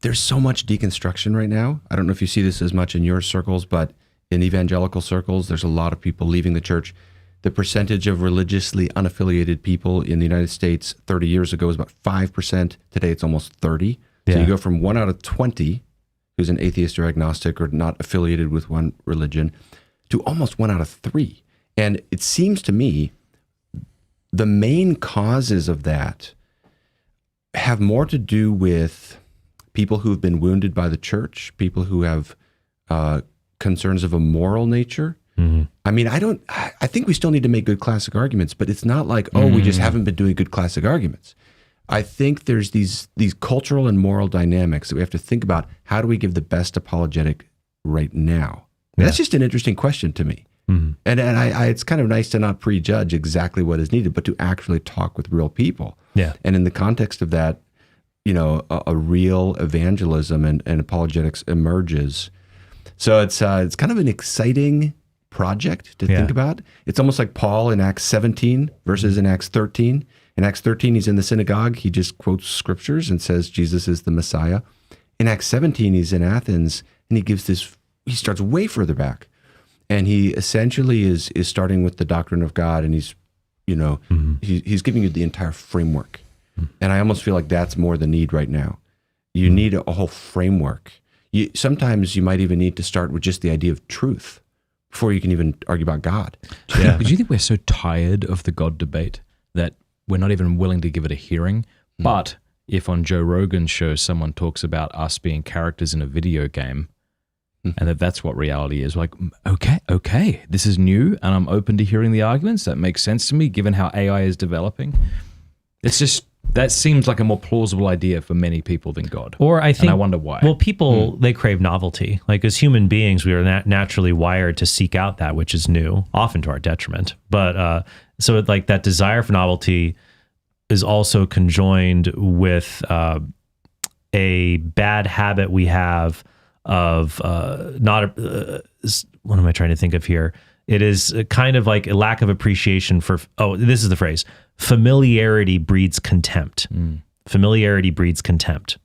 there's so much deconstruction right now. I don't know if you see this as much in your circles, but in evangelical circles, there's a lot of people leaving the church. The percentage of religiously unaffiliated people in the United States 30 years ago was about 5%. Today, it's almost 30. So you go from 1 out of 20 who's an atheist or agnostic or not affiliated with one religion to almost 1 out of 3. And it seems to me the main causes of that have more to do with people who've been wounded by the church, people who have concerns of a moral nature. Mm-hmm. I mean, I think we still need to make good classic arguments, but it's not like, we just haven't been doing good classic arguments. I think there's these cultural and moral dynamics that we have to think about. How do we give the best apologetic right now? Yeah. That's just an interesting question to me. Mm-hmm. And it's kind of nice to not prejudge exactly what is needed, but to actually talk with real people. Yeah. And in the context of that, a real evangelism and apologetics emerges. So it's kind of an exciting project to think about. It's almost like Paul in Acts 17 versus in Acts 13. In Acts 13, he's in the synagogue. He just quotes scriptures and says Jesus is the Messiah. In Acts 17, he's in Athens and he starts way further back. And he essentially is starting with the doctrine of God, and he's giving you the entire framework. And I almost feel like that's more the need right now. You need a whole framework. Sometimes you might even need to start with just the idea of truth before you can even argue about God. Yeah. But do you think we're so tired of the God debate that we're not even willing to give it a hearing? But if on Joe Rogan's show someone talks about us being characters in a video game, and that's what reality is, like, okay, this is new, and I'm open to hearing the arguments. That makes sense to me, given how AI is developing. It's just, that seems like a more plausible idea for many people than God. Or I think, and I wonder why. Well, people, they crave novelty. Like, as human beings, we are naturally wired to seek out that which is new, often to our detriment. But so like that desire for novelty is also conjoined with a bad habit we have of what am I trying to think of here? It is kind of like a lack of appreciation for, this is the phrase, familiarity breeds contempt. Familiarity breeds contempt.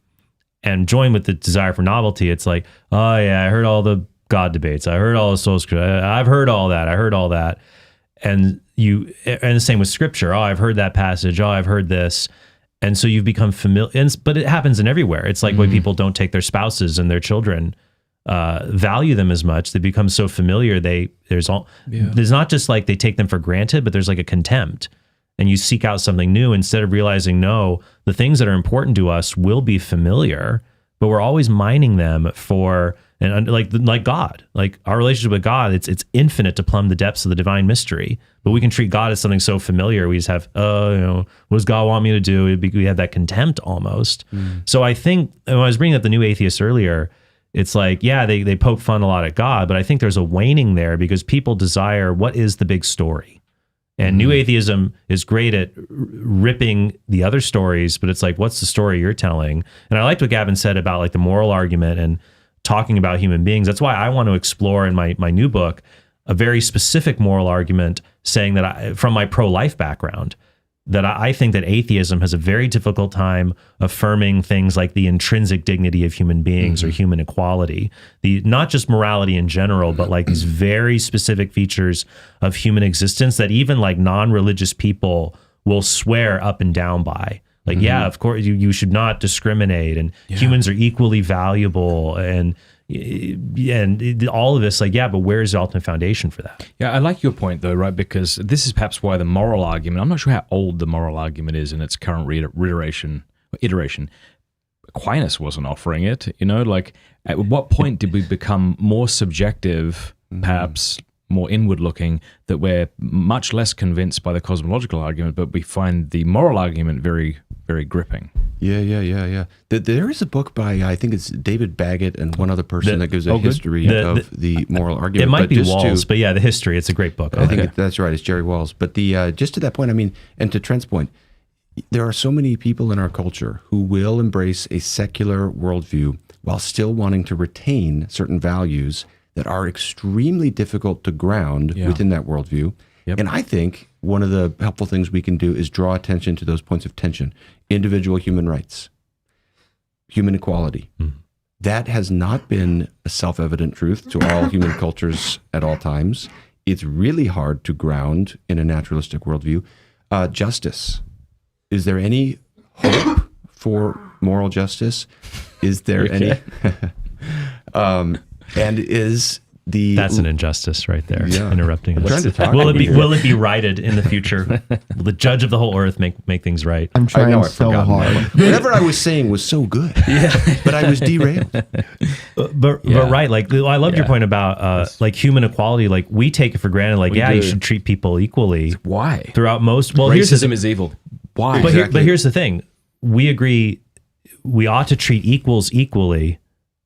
And joined with the desire for novelty, it's like, oh yeah, I heard all the God debates. I heard all the Sola Scriptura. I've heard all that. I heard all that. And the same with scripture. Oh, I've heard that passage. Oh, I've heard this. And so you've become familiar, but it happens in everywhere. It's like when people don't take their spouses and their children, value them as much. They become so familiar. There's not just like they take them for granted, but there's like a contempt. And you seek out something new instead of realizing, no, the things that are important to us will be familiar, but we're always mining them for, and like God, like our relationship with God, it's infinite to plumb the depths of the divine mystery. But we can treat God as something so familiar. We just have, what does God want me to do? We have that contempt almost. So I think, when I was bringing up the new atheists earlier, it's like, yeah, they poke fun a lot at God, but I think there's a waning there because people desire, what is the big story? And new atheism is great at ripping the other stories, but it's like, what's the story you're telling? And I liked what Gavin said about like the moral argument and talking about human beings. That's why I want to explore in my new book a very specific moral argument, saying that from my pro-life background, that I think that atheism has a very difficult time affirming things like the intrinsic dignity of human beings or human equality, not just morality in general, but like these very specific features of human existence that even like non-religious people will swear up and down by. Like, yeah, of course, you should not discriminate, and humans are equally valuable, and all of this, like, yeah, but where's the ultimate foundation for that? Yeah, I like your point, though, right? Because this is perhaps why the moral argument, I'm not sure how old the moral argument is in its current iteration. Aquinas wasn't offering it, like, at what point did we become more subjective, perhaps more inward-looking, that we're much less convinced by the cosmological argument, but we find the moral argument very, very gripping. Yeah. There is a book by, I think it's David Baggett and one other person that gives a history of the moral argument. It might be Walls, but yeah, the history, it's a great book. I think that's right, it's Jerry Walls. But just to that point, I mean, and to Trent's point, there are so many people in our culture who will embrace a secular worldview while still wanting to retain certain values that are extremely difficult to ground within that worldview. Yep. And I think one of the helpful things we can do is draw attention to those points of tension. Individual human rights, human equality. That has not been a self-evident truth to all human cultures at all times. It's really hard to ground in a naturalistic worldview. Justice. Is there any hope for moral justice? Is there any... and is that's an injustice right there. Interrupting us. Trying to talk will it be righted in the future? Will the judge of the whole earth make things right? I'm trying so hard. Whatever I was saying was so good. But I was derailed. But right, like I loved your point about like human equality. Like we take it for granted. Like you should treat people equally. Why? Throughout most racism is evil. Why? But here's the thing: we agree we ought to treat equals equally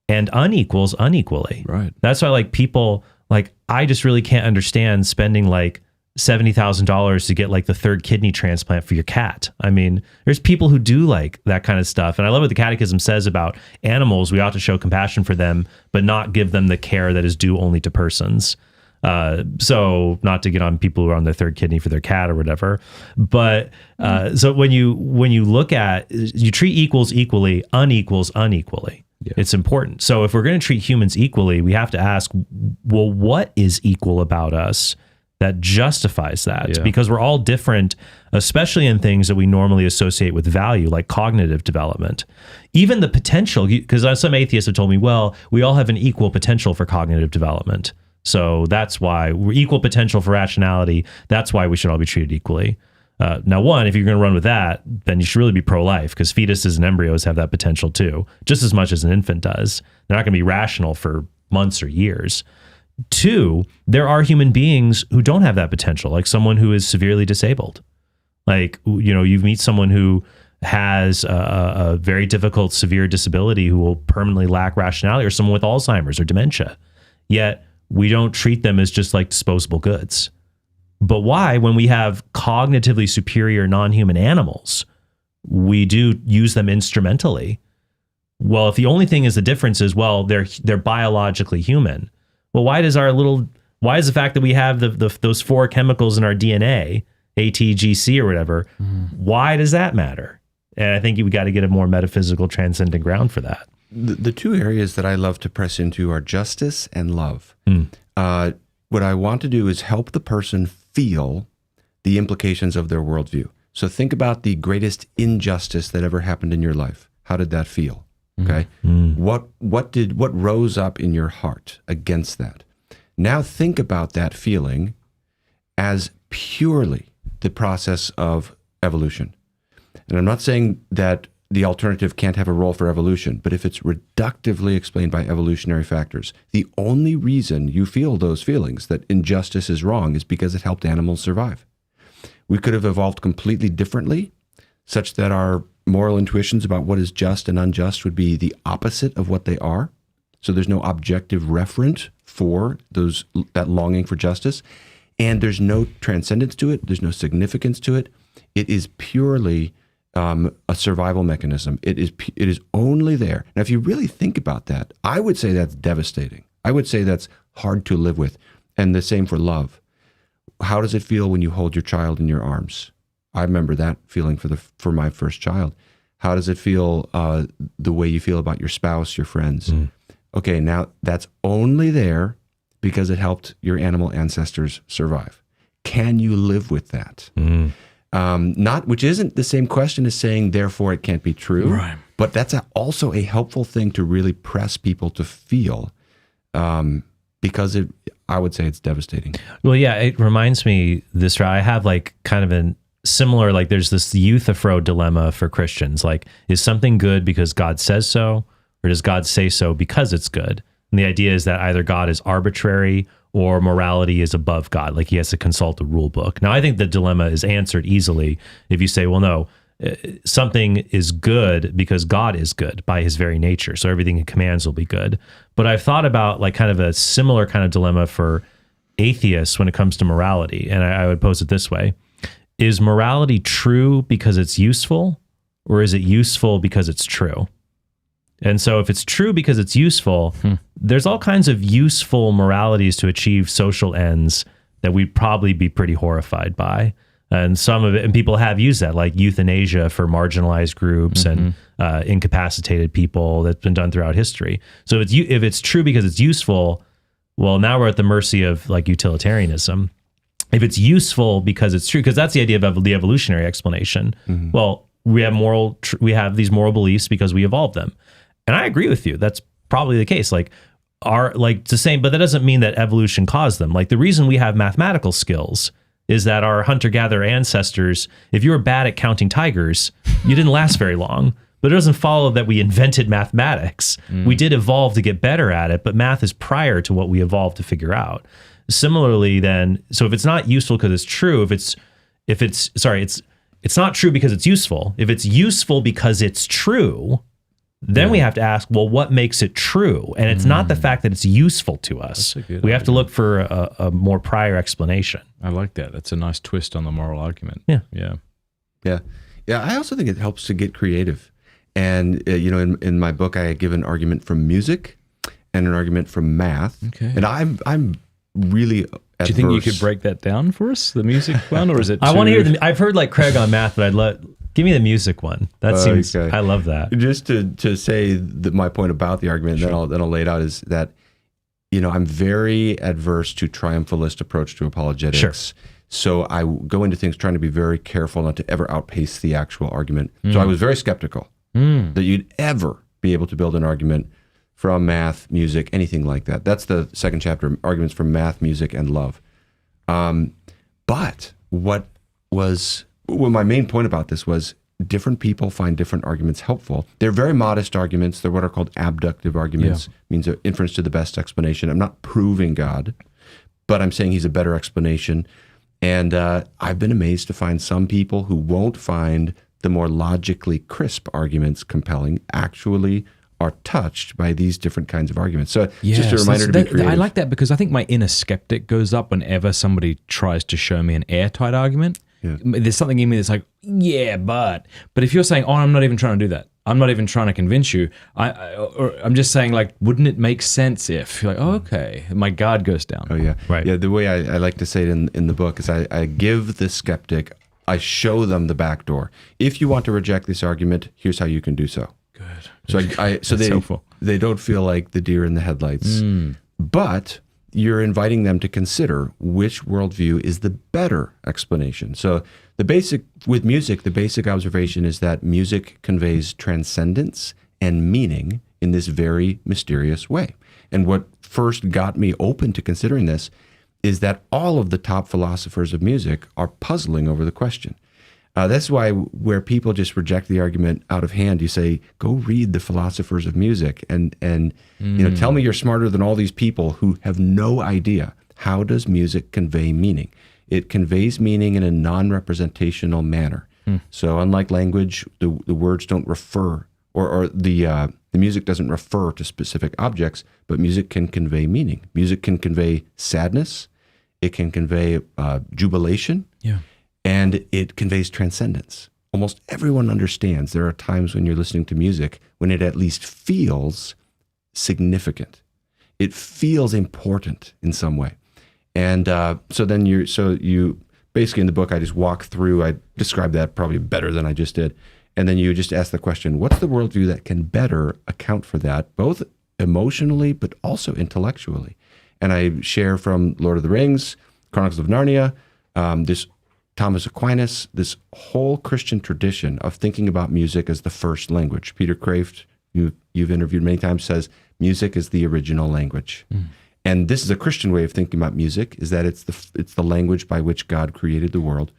and unequals unequally. Right. That's why like people, like I just really can't understand spending like $70,000 to get like the third kidney transplant for your cat. I mean, there's people who do like that kind of stuff. And I love what the Catechism says about animals. We ought to show compassion for them, but not give them the care that is due only to persons. So not to get on people who are on their third kidney for their cat or whatever, but so when you look at, you treat equals equally, unequals unequally. Yeah. It's important. So if we're going to treat humans equally, we have to ask, well, what is equal about us that justifies that? Yeah. Because we're all different, especially in things that we normally associate with value, like cognitive development. Even the potential, because some atheists have told me, well, we all have an equal potential for cognitive development. So that's why we're equal potential for rationality. That's why we should all be treated equally. Now, one, if you're going to run with that, then you should really be pro-life, because fetuses and embryos have that potential too, just as much as an infant does. They're not going to be rational for months or years. Two, there are human beings who don't have that potential, like someone who is severely disabled. Like, you meet someone who has a very difficult, severe disability who will permanently lack rationality, or someone with Alzheimer's or dementia. Yet we don't treat them as just like disposable goods. But why, when we have cognitively superior non-human animals, we do use them instrumentally? Well, if the only thing is the difference is, well, they're biologically human. Well, why is the fact that we have those 4 chemicals in our DNA, ATGC or whatever, why does that matter? And I think we got to get a more metaphysical, transcendent ground for that. The 2 areas that I love to press into are justice and love. What I want to do is help the person feel the implications of their worldview. So think about the greatest injustice that ever happened in your life. How did that feel? Okay. What rose up in your heart against that? Now think about that feeling as purely the process of evolution. And I'm not saying that the alternative can't have a role for evolution, but if it's reductively explained by evolutionary factors, the only reason you feel those feelings, that injustice is wrong, is because it helped animals survive. We could have evolved completely differently, such that our moral intuitions about what is just and unjust would be the opposite of what they are. So there's no objective referent for that longing for justice, and there's no transcendence to it. There's no significance to it. It is purely a survival mechanism. It is only there. Now, if you really think about that, I would say that's devastating. I would say that's hard to live with. And the same for love. How does it feel when you hold your child in your arms? I remember that feeling for my first child. How does it feel the way you feel about your spouse, your friends? Okay, now that's only there because it helped your animal ancestors survive. Can you live with that? Which isn't the same question as saying, therefore it can't be true. Right. But that's also a helpful thing to really press people to feel, because I would say it's devastating. Well, yeah, it reminds me I have like kind of a similar, like there's this Euthyphro dilemma for Christians. Like, is something good because God says so, or does God say so because it's good? And the idea is that either God is arbitrary or morality is above God, like he has to consult a rule book. Now, I think the dilemma is answered easily if you say, well, no, something is good because God is good by his very nature, so everything he commands will be good. But I've thought about like kind of a similar kind of dilemma for atheists when it comes to morality, and I would pose it this way. Is morality true because it's useful, or is it useful because it's true? And so if it's true because it's useful, there's all kinds of useful moralities to achieve social ends that we'd probably be pretty horrified by. And some of it, and people have used that, like euthanasia for marginalized groups and incapacitated people. That's been done throughout history. So if it's true because it's useful, well, now we're at the mercy of like utilitarianism. If it's useful because it's true, because that's the idea of the evolutionary explanation. Well, we have these moral beliefs because we evolved them. And I agree with you. That's probably the case. But that doesn't mean that evolution caused them. Like the reason we have mathematical skills is that our hunter-gatherer ancestors, if you were bad at counting tigers, you didn't last very long. But it doesn't follow that we invented mathematics. We did evolve to get better at it, but math is prior to what we evolved to figure out. Similarly, then, so if it's not useful because it's true, it's not true because it's useful. If it's useful because it's true, then we have to ask, well, what makes it true? And it's not the fact that it's useful to us. We have to look for a more prior explanation. I like that. That's a nice twist on the moral argument. Yeah. I also think it helps to get creative. And, in my book, I give an argument from music and an argument from math. Okay. And I'm really adverse. Do you think you could break that down for us, the music one, or is it? I want to hear I've heard like Craig on math, but Give me the music one. That seems. Okay. I love that. Just to say that my point about the argument, then I'll lay it out, is that, I'm very adverse to triumphalist approach to apologetics. Sure. So I go into things trying to be very careful not to ever outpace the actual argument. So I was very skeptical that you'd ever be able to build an argument from math, music, anything like that. That's the second chapter, arguments from math, music, and love. But my main point about this was different people find different arguments helpful. They're very modest arguments. They're what are called abductive arguments, means an inference to the best explanation. I'm not proving God, but I'm saying he's a better explanation. And I've been amazed to find some people who won't find the more logically crisp arguments compelling actually are touched by these different kinds of arguments. So just a reminder to be creative. I like that because I think my inner skeptic goes up whenever somebody tries to show me an airtight argument. Yeah. There's something in me that's like, but if you're saying, I'm not even trying to do that. I'm not even trying to convince you. I'm just saying, like, wouldn't it make sense if you're like, okay, my guard goes down. Oh yeah, right. Yeah, the way I like to say it in the book is I give the skeptic, I show them the back door. If you want to reject this argument, here's how you can do so. Good. So they don't feel like the deer in the headlights. But you're inviting them to consider which worldview is the better explanation. So the basic observation is that music conveys transcendence and meaning in this very mysterious way. And what first got me open to considering this is that all of the top philosophers of music are puzzling over the question. That's why where people just reject the argument out of hand, you say, go read the philosophers of music and tell me you're smarter than all these people who have no idea. How does music convey meaning? It conveys meaning in a non-representational manner. So unlike language, the words don't refer, or the music doesn't refer to specific objects, but music can convey meaning. Music can convey sadness. It can convey jubilation. Yeah. And it conveys transcendence. Almost everyone understands there are times when you're listening to music when it at least feels significant. It feels important in some way. And so you basically in the book, I just walk through, I describe that probably better than I just did. And then you just ask the question, what's the worldview that can better account for that, both emotionally, but also intellectually? And I share from Lord of the Rings, Chronicles of Narnia, this Thomas Aquinas, this whole Christian tradition of thinking about music as the first language. Peter Kraft, you've interviewed many times, says music is the original language. And this is a Christian way of thinking about music, is that it's the language by which God created the world.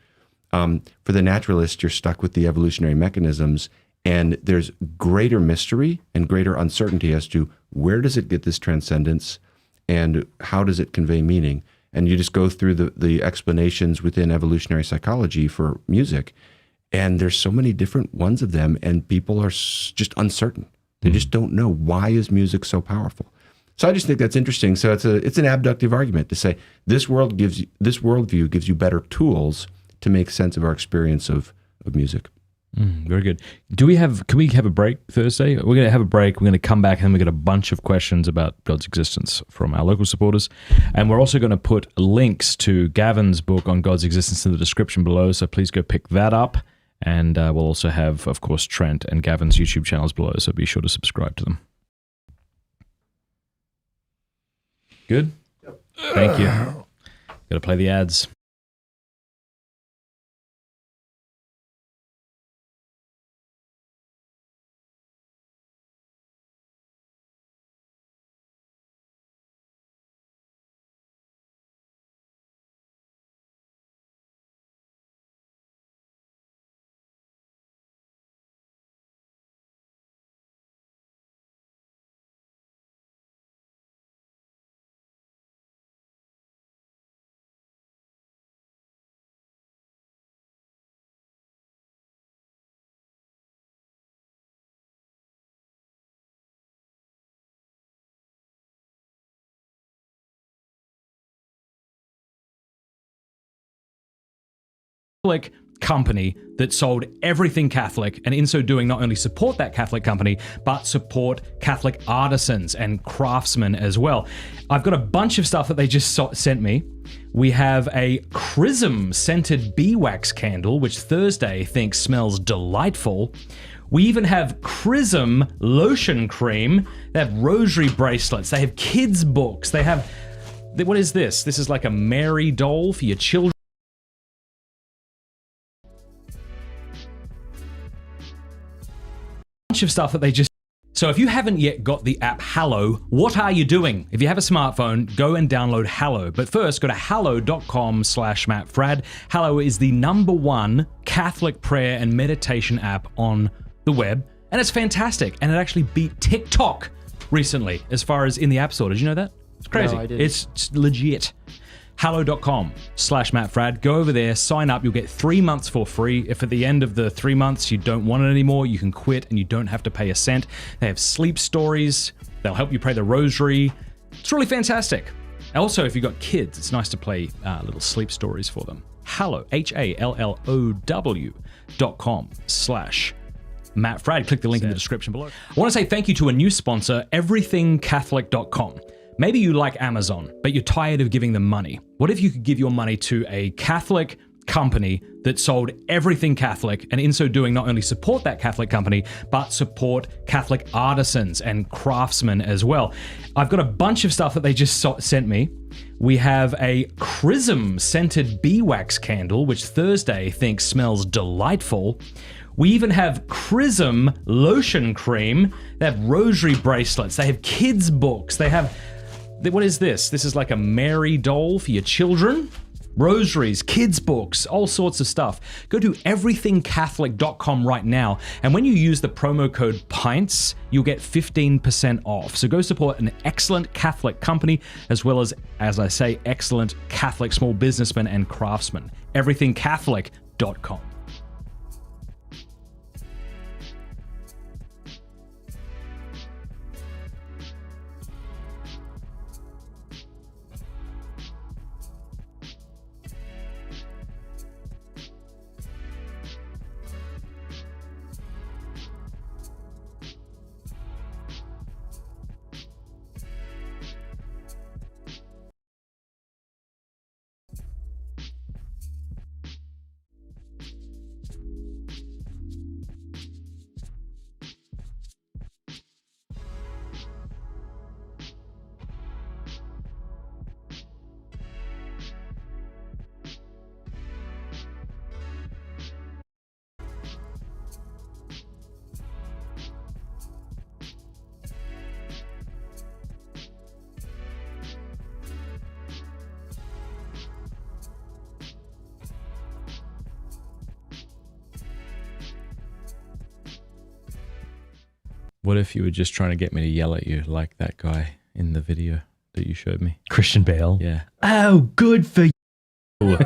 For the naturalist, you're stuck with the evolutionary mechanisms, and there's greater mystery and greater uncertainty as to where does it get this transcendence and how does it convey meaning. And you just go through the explanations within evolutionary psychology for music, and there's so many different ones of them, and people are just uncertain. They just don't know, why is music so powerful. So I just think that's interesting. So it's an abductive argument to say this worldview gives you better tools to make sense of our experience of music. Very good. Can we have a break Thursday? We're going to have a break. We're going to come back and then we've got a bunch of questions about God's existence from our local supporters. And we're also going to put links to Gavin's book on God's existence in the description below. So please go pick that up. And we'll also have, of course, Trent and Gavin's YouTube channels below. So be sure to subscribe to them. Good? Yep. Thank you. Got to play the ads. company that sold everything Catholic, and in so doing not only support that Catholic company, but support Catholic artisans and craftsmen as well. I've got a bunch of stuff that they just sent me. We have a Chrism scented beeswax candle, which Thursday thinks smells delightful. We even have Chrism lotion cream. They have rosary bracelets. They have kids' books. They have... What is this? This is like a Mary doll for your children. Bunch of stuff that they just... So if you haven't yet got the app Hallow, what are you doing? If you have a smartphone, go and download Hallow. But first, go to hallow.com/MattFradd. Hallow is the #1 Catholic prayer and meditation app on the web, and it's fantastic. And it actually beat TikTok recently as far as in the App Store. Did you know that? It's crazy. No, I didn't. It's legit. Hallow.com/MattFradd. Go over there, sign up. You'll get 3 months for free. If at the end of the 3 months you don't want it anymore, you can quit and you don't have to pay a cent. They have sleep stories. They'll help you pray the rosary. It's really fantastic. Also, if you've got kids, it's nice to play little sleep stories for them. Hallow, HALLOW.com/MattFradd. Click the link in the description below. I want to say thank you to a new sponsor, everythingcatholic.com. Maybe you like Amazon, but you're tired of giving them money. What if you could give your money to a Catholic company that sold everything Catholic, and in so doing not only support that Catholic company, but support Catholic artisans and craftsmen as well? I've got a bunch of stuff that they just sent me. We have a Chrism scented beeswax candle, which Thursday thinks smells delightful. We even have Chrism lotion cream. They have rosary bracelets. They have kids' books. They have... What is this? This is like a Mary doll for your children. Rosaries, kids' books, all sorts of stuff. Go to everythingcatholic.com right now, and when you use the promo code PINTS, you'll get 15% off. So go support an excellent Catholic company, as well as I say, excellent Catholic small businessmen and craftsmen. Everythingcatholic.com. What if you were just trying to get me to yell at you like that guy in the video that you showed me? Christian Bale. Yeah. Oh, good for you. All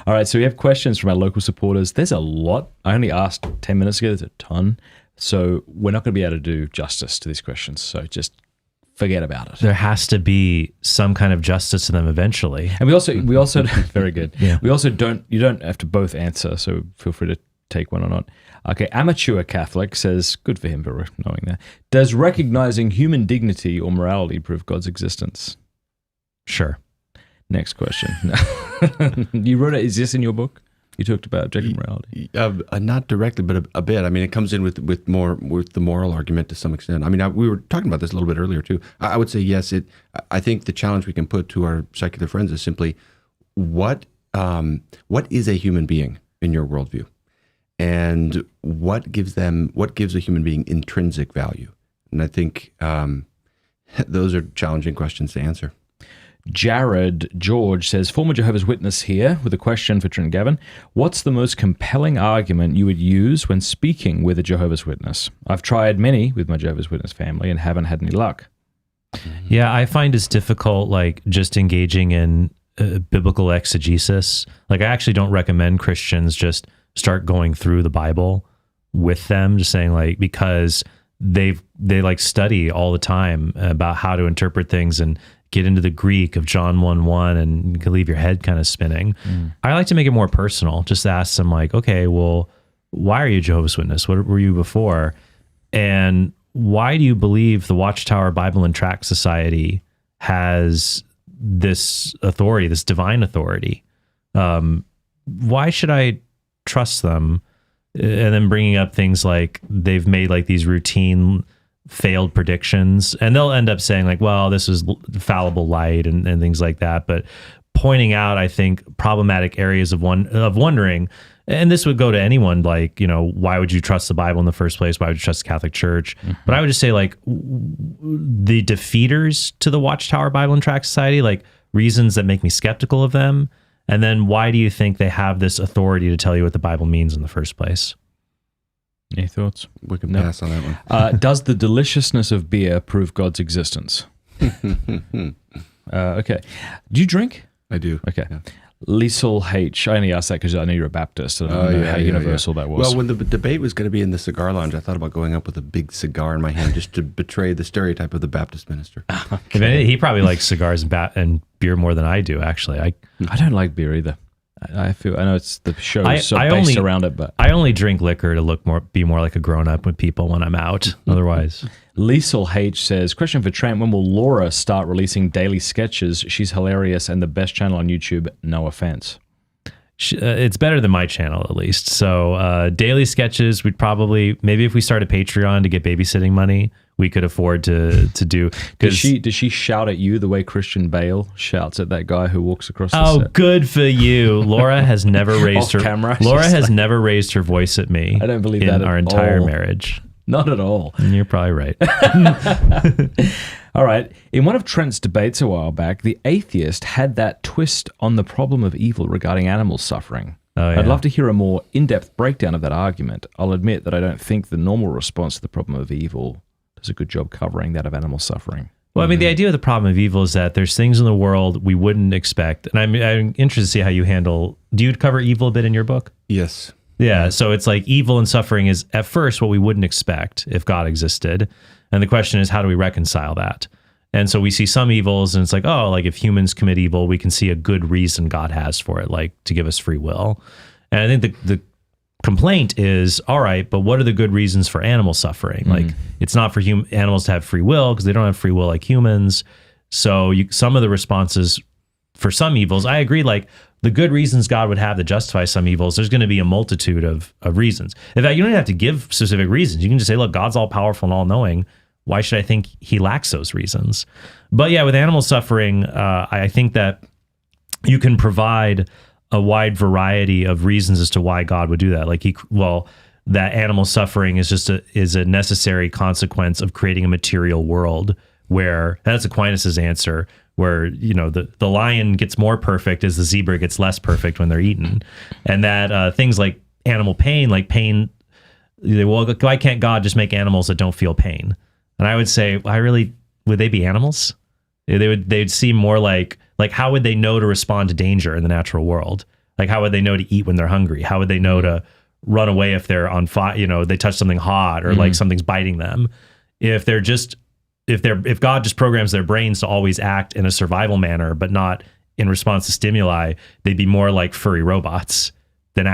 right. So we have questions from our local supporters. There's a lot. I only asked 10 minutes ago. There's a ton. So we're not going to be able to do justice to these questions. So just forget about it. There has to be some kind of justice to them eventually. And we also very good. Yeah. We also you don't have to both answer. So feel free to take one or not. Okay, Amateur Catholic says, good for him for knowing that. Does recognizing human dignity or morality prove God's existence? Sure. Next question. You wrote it. Is this in your book? You talked about objective morality. Not directly, but a bit. I mean, it comes in with the moral argument to some extent. I mean, we were talking about this a little bit earlier too. I would say yes. I think the challenge we can put to our secular friends is simply, what is a human being in your worldview? And what gives a human being intrinsic value? And I think those are challenging questions to answer. Jared George says, former Jehovah's Witness here with a question for Trent and Gavin. What's the most compelling argument you would use when speaking with a Jehovah's Witness? I've tried many with my Jehovah's Witness family and haven't had any luck. Yeah, I find it's difficult, like just engaging in biblical exegesis. Like I actually don't recommend Christians just start going through the Bible with them, just saying like, because they like study all the time about how to interpret things and get into the Greek of John 1:1 and you can leave your head kind of spinning. I like to make it more personal. Just ask them like, okay, well, why are you a Jehovah's Witness? What were you before? And why do you believe the Watchtower Bible and Tract Society has this authority, this divine authority? Why should I trust them? And then bringing up things like they've made like these routine failed predictions, and they'll end up saying like, well, this is fallible light and things like that. But pointing out, I think, problematic areas of wondering, and this would go to anyone, like, you know, why would you trust the Bible in the first place? Why would you trust the Catholic Church? But I would just say like the defeaters to the Watchtower Bible and Tract Society, like reasons that make me skeptical of them. And then why do you think they have this authority to tell you what the Bible means in the first place? Any thoughts? We can pass on that one. Does the deliciousness of beer prove God's existence? Okay. Do you drink? I do. Okay. Yeah. Liesel H. I only asked that because I know you're a Baptist. I don't know how universal that was. Well, when the debate was going to be in the cigar lounge, I thought about going up with a big cigar in my hand just to betray the stereotype of the Baptist minister. Okay. He probably likes cigars and beer more than I do, actually. I don't like beer either. I know it's the show based around it, but I only drink liquor to be more like a grown up with people when I'm out. Otherwise, Liesel H says, question for Trent: when will Laura start releasing daily sketches? She's hilarious and the best channel on YouTube. No offense. It's better than my channel, at least. So daily sketches, we'd probably, maybe if we start a Patreon to get babysitting money, we could afford to do. Does she shout at you the way Christian Bale shouts at that guy who walks across the set? Good for you. Laura has never raised Laura has never raised her voice at me. I don't believe in that our at entire all. marriage. Not at all. And you're probably right. All right. In one of Trent's debates a while back, the atheist had that twist on the problem of evil regarding animal suffering. Oh, yeah. I'd love to hear a more in-depth breakdown of that argument. I'll admit that I don't think the normal response to the problem of evil does a good job covering that of animal suffering. Well, I mean, the idea of the problem of evil is that there's things in the world we wouldn't expect. And I'm interested to see how you handle... Do you cover evil a bit in your book? Yes. Yeah, so it's like evil and suffering is at first what we wouldn't expect if God existed. And the question is, how do we reconcile that? And so we see some evils and it's like, oh, like if humans commit evil, we can see a good reason God has for it, like to give us free will. And I think the complaint is, all right, but what are the good reasons for animal suffering? Like it's not for animals to have free will because they don't have free will like humans. So some of the responses for some evils, I agree, like the good reasons God would have to justify some evils, there's going to be a multitude of reasons. In fact, you don't have to give specific reasons. You can just say, look, God's all powerful and all knowing. Why should I think he lacks those reasons? But yeah, with animal suffering, I think that you can provide a wide variety of reasons as to why God would do that. Like that animal suffering is just a necessary consequence of creating a material world where, that's Aquinas' answer, where, you know, the lion gets more perfect as the zebra gets less perfect when they're eaten. And that things like animal pain, why can't God just make animals that don't feel pain? And I would say, would they be animals? They'd seem more like how would they know to respond to danger in the natural world? Like how would they know to eat when they're hungry? How would they know to run away if they're on fire? You know, they touch something hot or like something's biting them. If God just programs their brains to always act in a survival manner, but not in response to stimuli, they'd be more like furry robots than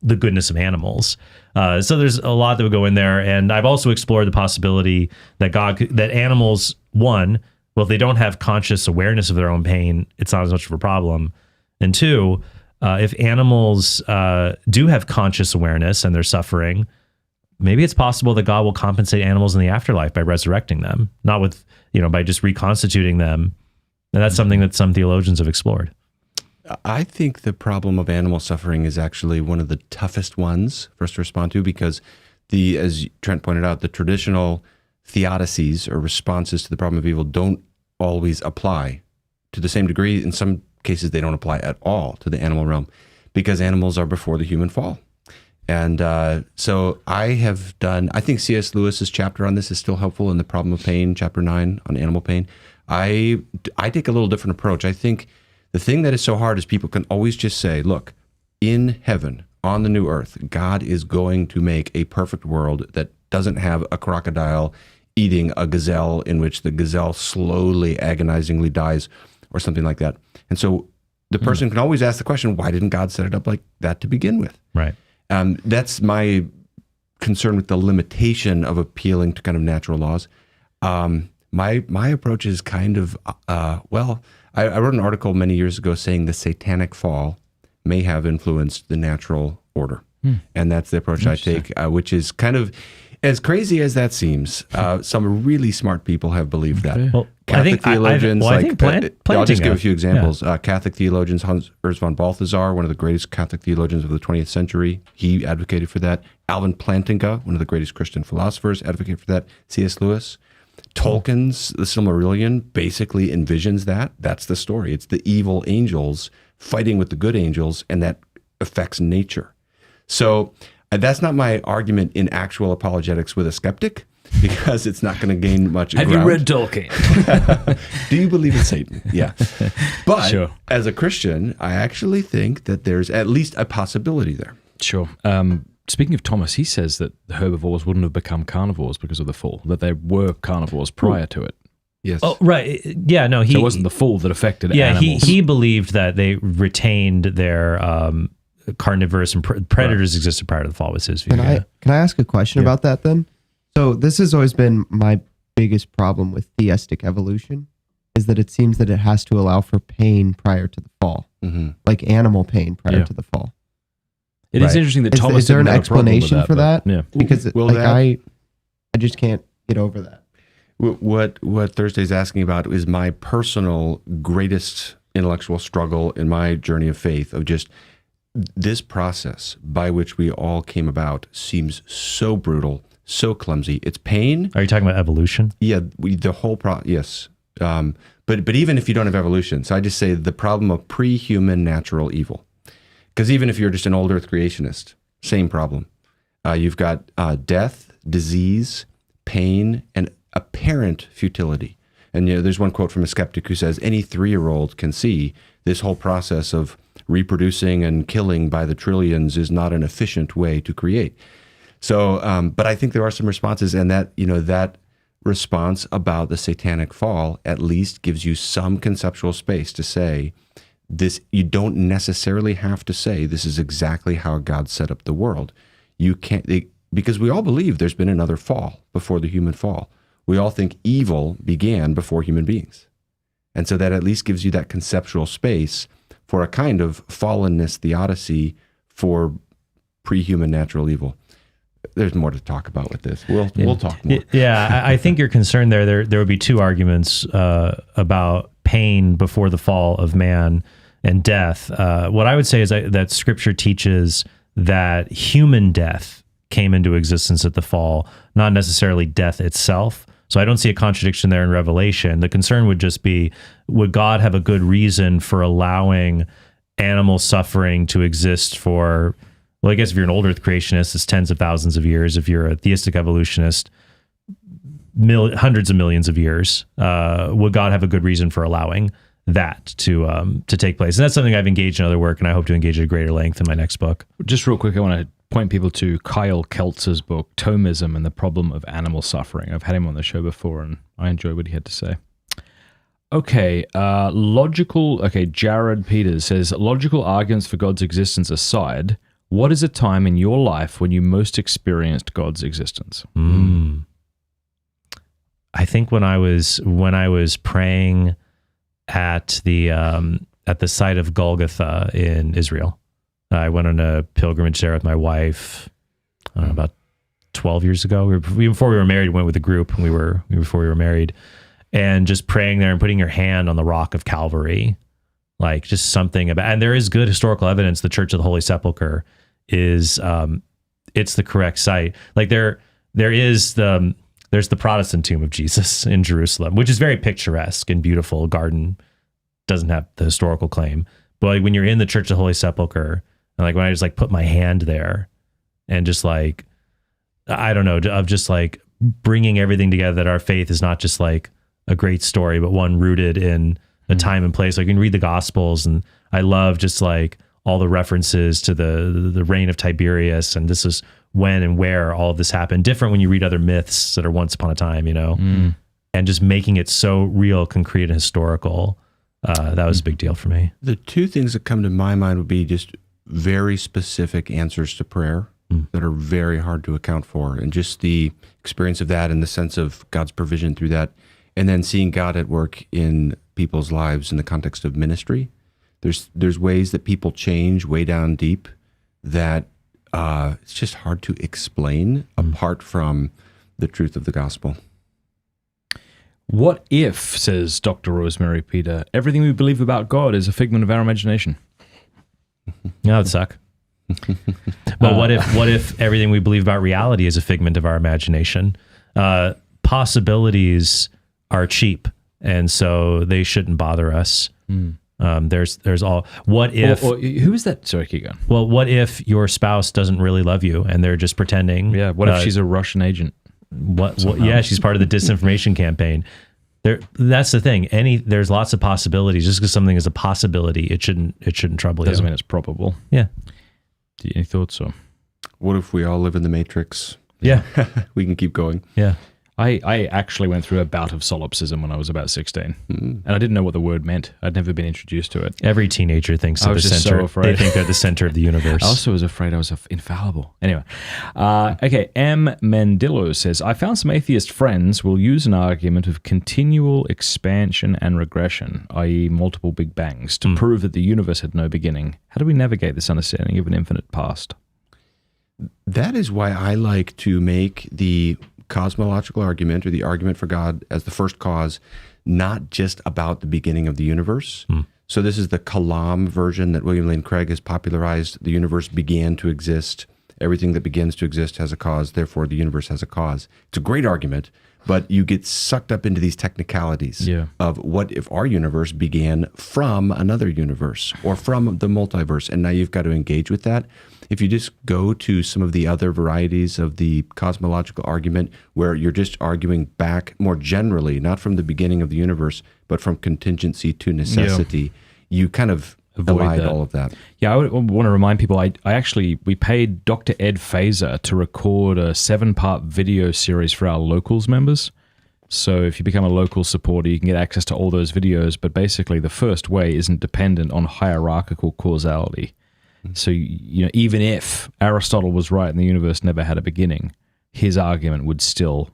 the goodness of animals. So there's a lot that would go in there. And I've also explored the possibility that animals, one, well, if they don't have conscious awareness of their own pain, it's not as much of a problem. And two, if animals do have conscious awareness and they're suffering, maybe it's possible that God will compensate animals in the afterlife by resurrecting them, not with, by just reconstituting them. And that's something that some theologians have explored. I think the problem of animal suffering is actually one of the toughest ones for us to respond to because as Trent pointed out, the traditional theodicies or responses to the problem of evil don't always apply to the same degree. In some cases, they don't apply at all to the animal realm because animals are before the human fall. And so I think C.S. Lewis's chapter on this is still helpful in The Problem of Pain, chapter 9 on animal pain. I take a little different approach. I think the thing that is so hard is people can always just say, look, in heaven, on the new earth, God is going to make a perfect world that doesn't have a crocodile eating a gazelle in which the gazelle slowly, agonizingly dies or something like that. And so the person can always ask the question, why didn't God set it up like that to begin with? Right. That's my concern with the limitation of appealing to kind of natural laws. My approach is kind of, I wrote an article many years ago saying the satanic fall may have influenced the natural order. And that's the approach I take, which is kind of, as crazy as that seems, some really smart people have believed that. Well, Catholic theologians, I think I'll just give a few examples. Catholic theologians, Hans Urs von Balthasar, one of the greatest Catholic theologians of the 20th century, he advocated for that. Alvin Plantinga, one of the greatest Christian philosophers, advocated for that. C.S. Lewis. Tolkien's The Silmarillion basically envisions that. That's the story. It's the evil angels fighting with the good angels, and that affects nature. So that's not my argument in actual apologetics with a skeptic, because it's not going to gain much ground. Have you read Tolkien? Do you believe in Satan? Yeah. But Sure. as a Christian, I actually think that there's at least a possibility there. Sure. Speaking of Thomas, he says that the herbivores wouldn't have become carnivores because of the fall, that they were carnivores prior to it. Yes. Oh, right. Yeah, no, So it wasn't the fall that affected animals. he believed that they retained their carnivorous and predators existed prior to the fall, was his view. Can I ask a question about that then? So this has always been my biggest problem with theistic evolution, is that it seems that it has to allow for pain prior to the fall, like animal pain prior to the fall. It is interesting that Thomas is there an didn't have a problem with explanation for that? Yeah. Because I just can't get over that. What Thursday's asking about is my personal greatest intellectual struggle in my journey of faith, of just this process by which we all came about seems so brutal, so clumsy. It's pain. Are you talking about evolution? Yeah, the whole yes. But even if you don't have evolution, so I just say the problem of pre-human natural evil. Because even if you're just an old earth creationist, same problem. You've got death, disease, pain, and apparent futility. And there's one quote from a skeptic who says, any 3-year-old can see this whole process of reproducing and killing by the trillions is not an efficient way to create. So, but I think there are some responses, and that response about the satanic fall at least gives you some conceptual space to say, this, you don't necessarily have to say this is exactly how God set up the world. You can't, because we all believe there's been another fall before the human fall. We all think evil began before human beings. And so that at least gives you that conceptual space for a kind of fallenness theodicy for pre-human natural evil. There's more to talk about with this. We'll talk more. Yeah, I think your concern there would be two arguments about pain before the fall of man and death. What I would say is that Scripture teaches that human death came into existence at the fall, not necessarily death itself. So I don't see a contradiction there in Revelation. The concern would just be, would God have a good reason for allowing animal suffering to exist for, well, I guess if you're an old earth creationist, it's tens of thousands of years. If you're a theistic evolutionist, hundreds of millions of years. Would God have a good reason for allowing that to take place? And that's something I've engaged in other work, and I hope to engage at greater length in my next book. Just real quick, I want to point people to Kyle Keltzer's book, Thomism and the Problem of Animal Suffering. I've had him on the show before, and I enjoy what he had to say. Okay, Jared Peters says, logical arguments for God's existence aside, what is a time in your life when you most experienced God's existence? I think when I was praying at the site of Golgotha in Israel. I went on a pilgrimage there with my wife, I don't know, about 12 years ago. Before we were married, we went with a group, and before we were married, and just praying there and putting your hand on the rock of Calvary, like just something about, and there is good historical evidence the Church of the Holy Sepulchre is, it's the correct site. Like there's the Protestant tomb of Jesus in Jerusalem, which is very picturesque and beautiful. Garden doesn't have the historical claim, but like when you're in the Church of the Holy Sepulchre, and like when I just like put my hand there and just like, I don't know, of just like bringing everything together, that our faith is not just like a great story, but one rooted in a time and place. Like you can read the Gospels, and I love just like all the references to the reign of Tiberius, and this is when and where all of this happened. Different when you read other myths that are once upon a time, and just making it so real, concrete, and historical. That was a big deal for me. The two things that come to my mind would be just very specific answers to prayer that are very hard to account for, and just the experience of that and the sense of God's provision through that, and then seeing God at work in people's lives in the context of ministry. There's ways that people change way down deep that it's just hard to explain apart from the truth of the gospel. What if, says Dr. Rosemary Peter, everything we believe about God is a figment of our imagination? That would suck. But what if everything we believe about reality is a figment of our imagination? Possibilities are cheap, and so they shouldn't bother us. There's all. What if? Who is that? Sorry, keep going. Well, what if your spouse doesn't really love you and they're just pretending? Yeah. What if she's a Russian agent? What? Yeah, she's part of the disinformation campaign. That's the thing. There's lots of possibilities. Just because something is a possibility, it shouldn't trouble you. Doesn't mean it's probable. Yeah. Any thoughts? Or What if we all live in the Matrix? Yeah. We can keep going. Yeah. I actually went through a bout of solipsism when I was about 16, and I didn't know what the word meant. I'd never been introduced to it. Afraid teenager thinks I they're was the just center. so afraid. They think they're the center of the universe. I also was afraid I was infallible. Anyway, okay. M. Mendillo says, I found some atheist friends will use an argument of continual expansion and regression, i.e. multiple big bangs, to prove that the universe had no beginning. How do we navigate this understanding of an infinite past? That is why I like to make the cosmological argument, or the argument for God as the first cause, not just about the beginning of the universe. So this is the Kalam version that William Lane Craig has popularized. The universe began to exist. Everything that begins to exist has a cause. Therefore, the universe has a cause. It's a great argument, but you get sucked up into these technicalities of what if our universe began from another universe or from the multiverse, and now you've got to engage with that. If you just go to some of the other varieties of the cosmological argument where you're just arguing back more generally, not from the beginning of the universe, but from contingency to necessity, you kind of avoid all of that. Yeah, I want to remind people, we paid Dr. Ed Fazer to record a 7-part video series for our locals members. So if you become a local supporter, you can get access to all those videos, but basically the first way isn't dependent on hierarchical causality. So, even if Aristotle was right and the universe never had a beginning, his argument would still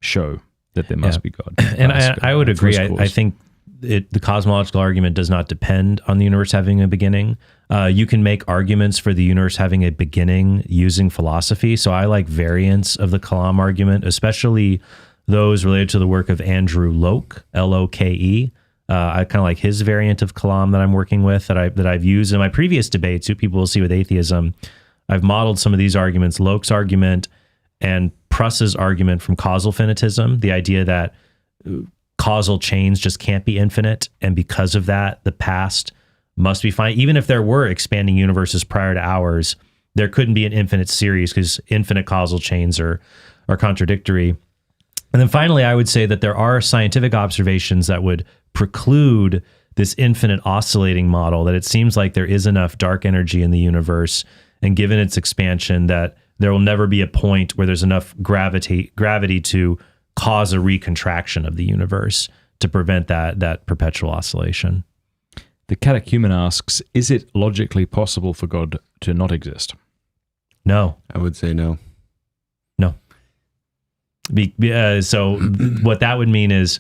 show that there must be God. And I would agree. I think the cosmological argument does not depend on the universe having a beginning. You can make arguments for the universe having a beginning using philosophy. So I like variants of the Kalam argument, especially those related to the work of Andrew Loke, L-O-K-E. I kind of like his variant of Kalam that I'm working with, that I've used in my previous debates, who people will see with atheism. I've modeled some of these arguments, Loke's argument and Pruss's argument from causal finitism, the idea that causal chains just can't be infinite, and because of that, the past must be finite. Even if there were expanding universes prior to ours, there couldn't be an infinite series because infinite causal chains are contradictory. And then finally, I would say that there are scientific observations that would preclude this infinite oscillating model, that it seems like there is enough dark energy in the universe, and given its expansion, that there will never be a point where there's enough gravity to cause a recontraction of the universe to prevent that perpetual oscillation. The catechumen asks, is it logically possible for God to not exist? No. I would say no. No. So what that would mean is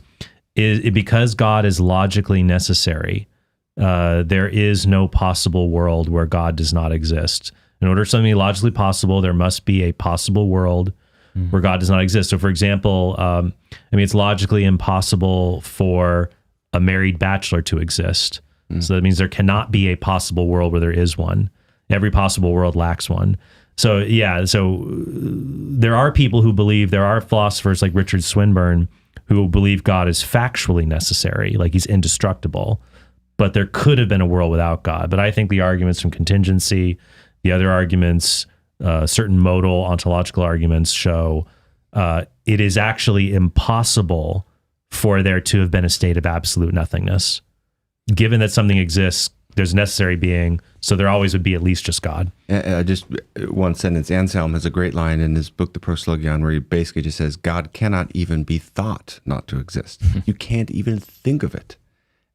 because God is logically necessary, there is no possible world where God does not exist. In order for something to be logically possible, there must be a possible world where God does not exist. So, for example, it's logically impossible for a married bachelor to exist. So that means there cannot be a possible world where there is one. Every possible world lacks one. So, there are people who believe, there are philosophers like Richard Swinburne who believe God is factually necessary, like he's indestructible, but there could have been a world without God. But I think the arguments from contingency, the other arguments, certain modal ontological arguments show it is actually impossible for there to have been a state of absolute nothingness. Given that something exists there's a necessary being, so there always would be at least just God. Just one sentence. Anselm has a great line in his book, The Proslogion, where he basically just says, God cannot even be thought not to exist. You can't even think of it.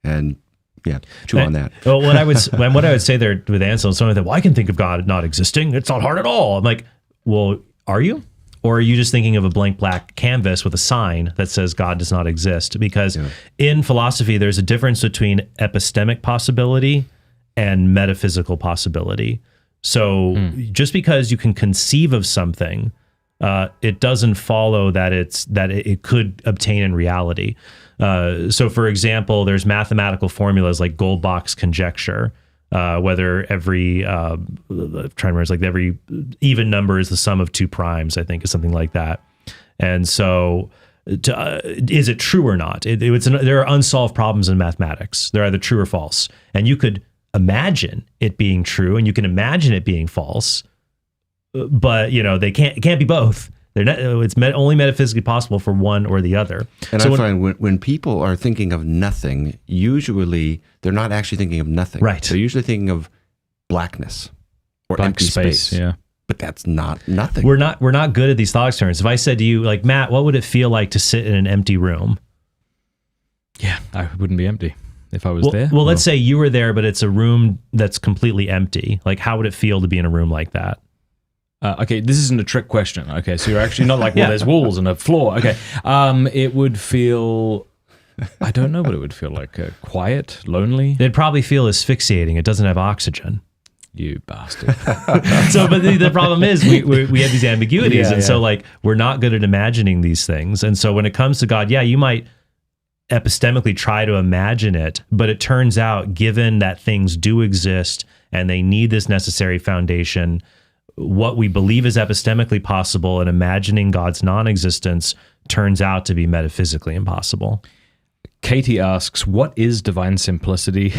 And yeah, chew on that. Well, what I would say there with Anselm, someone that, well, I can think of God not existing. It's not hard at all. I'm like, well, are you? Or are you just thinking of a blank black canvas with a sign that says God does not exist? Because in philosophy, there's a difference between epistemic possibility and metaphysical possibility. So just because you can conceive of something, it doesn't follow that it could obtain in reality. So for example, there's mathematical formulas like Goldbach's conjecture, whether every every even number is the sum of two primes, I think is something like that. And so is it true or not? There are unsolved problems in mathematics. They're either true or false. And you could imagine it being true and you can imagine it being false, but it can't be both. It's only metaphysically possible for one or the other. And so I find when people are thinking of nothing, usually they're not actually thinking of nothing. Right. They're usually thinking of blackness or empty space. Yeah. But that's not nothing. We're not good at these thought experiments. If I said to you, like, Matt, what would it feel like to sit in an empty room? Yeah, I wouldn't be empty if I was there. Well, let's say you were there, but it's a room that's completely empty. Like, how would it feel to be in a room like that? Okay, this isn't a trick question. Okay, so you're actually not like, well, there's walls and a floor. Okay, it would feel, I don't know what it would feel like. Quiet, lonely. It'd probably feel asphyxiating. It doesn't have oxygen. You bastard. So, but the problem is we have these ambiguities. So like, we're not good at imagining these things. And so when it comes to God, you might epistemically try to imagine it, but it turns out, given that things do exist and they need this necessary foundation, what we believe is epistemically possible and imagining God's non-existence turns out to be metaphysically impossible. Katie asks, what is divine simplicity?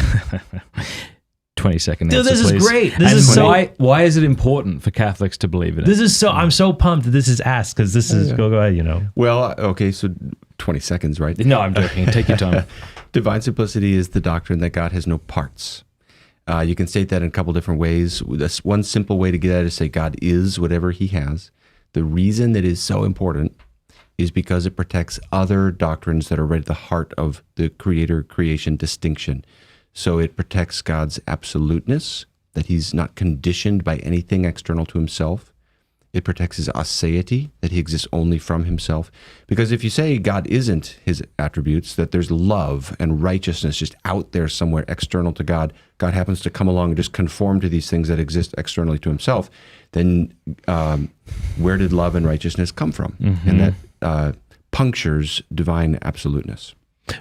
20-second answer, this please. Is great. Why is it important for Catholics to believe in it? I'm so pumped that this is asked, because this is, go ahead, Well, okay, so 20 seconds, right? No, I'm joking. Take your time. Divine simplicity is the doctrine that God has no parts. You can state that in a couple different ways. That's one simple way to get at it is say God is whatever he has. The reason that is so important is because it protects other doctrines that are right at the heart of the creator-creation distinction. So it protects God's absoluteness, that he's not conditioned by anything external to himself. It protects his aseity, that he exists only from himself. Because if you say God isn't his attributes, that there's love and righteousness just out there somewhere external to God, God happens to come along and just conform to these things that exist externally to himself, then where did love and righteousness come from? Mm-hmm. And that punctures divine absoluteness.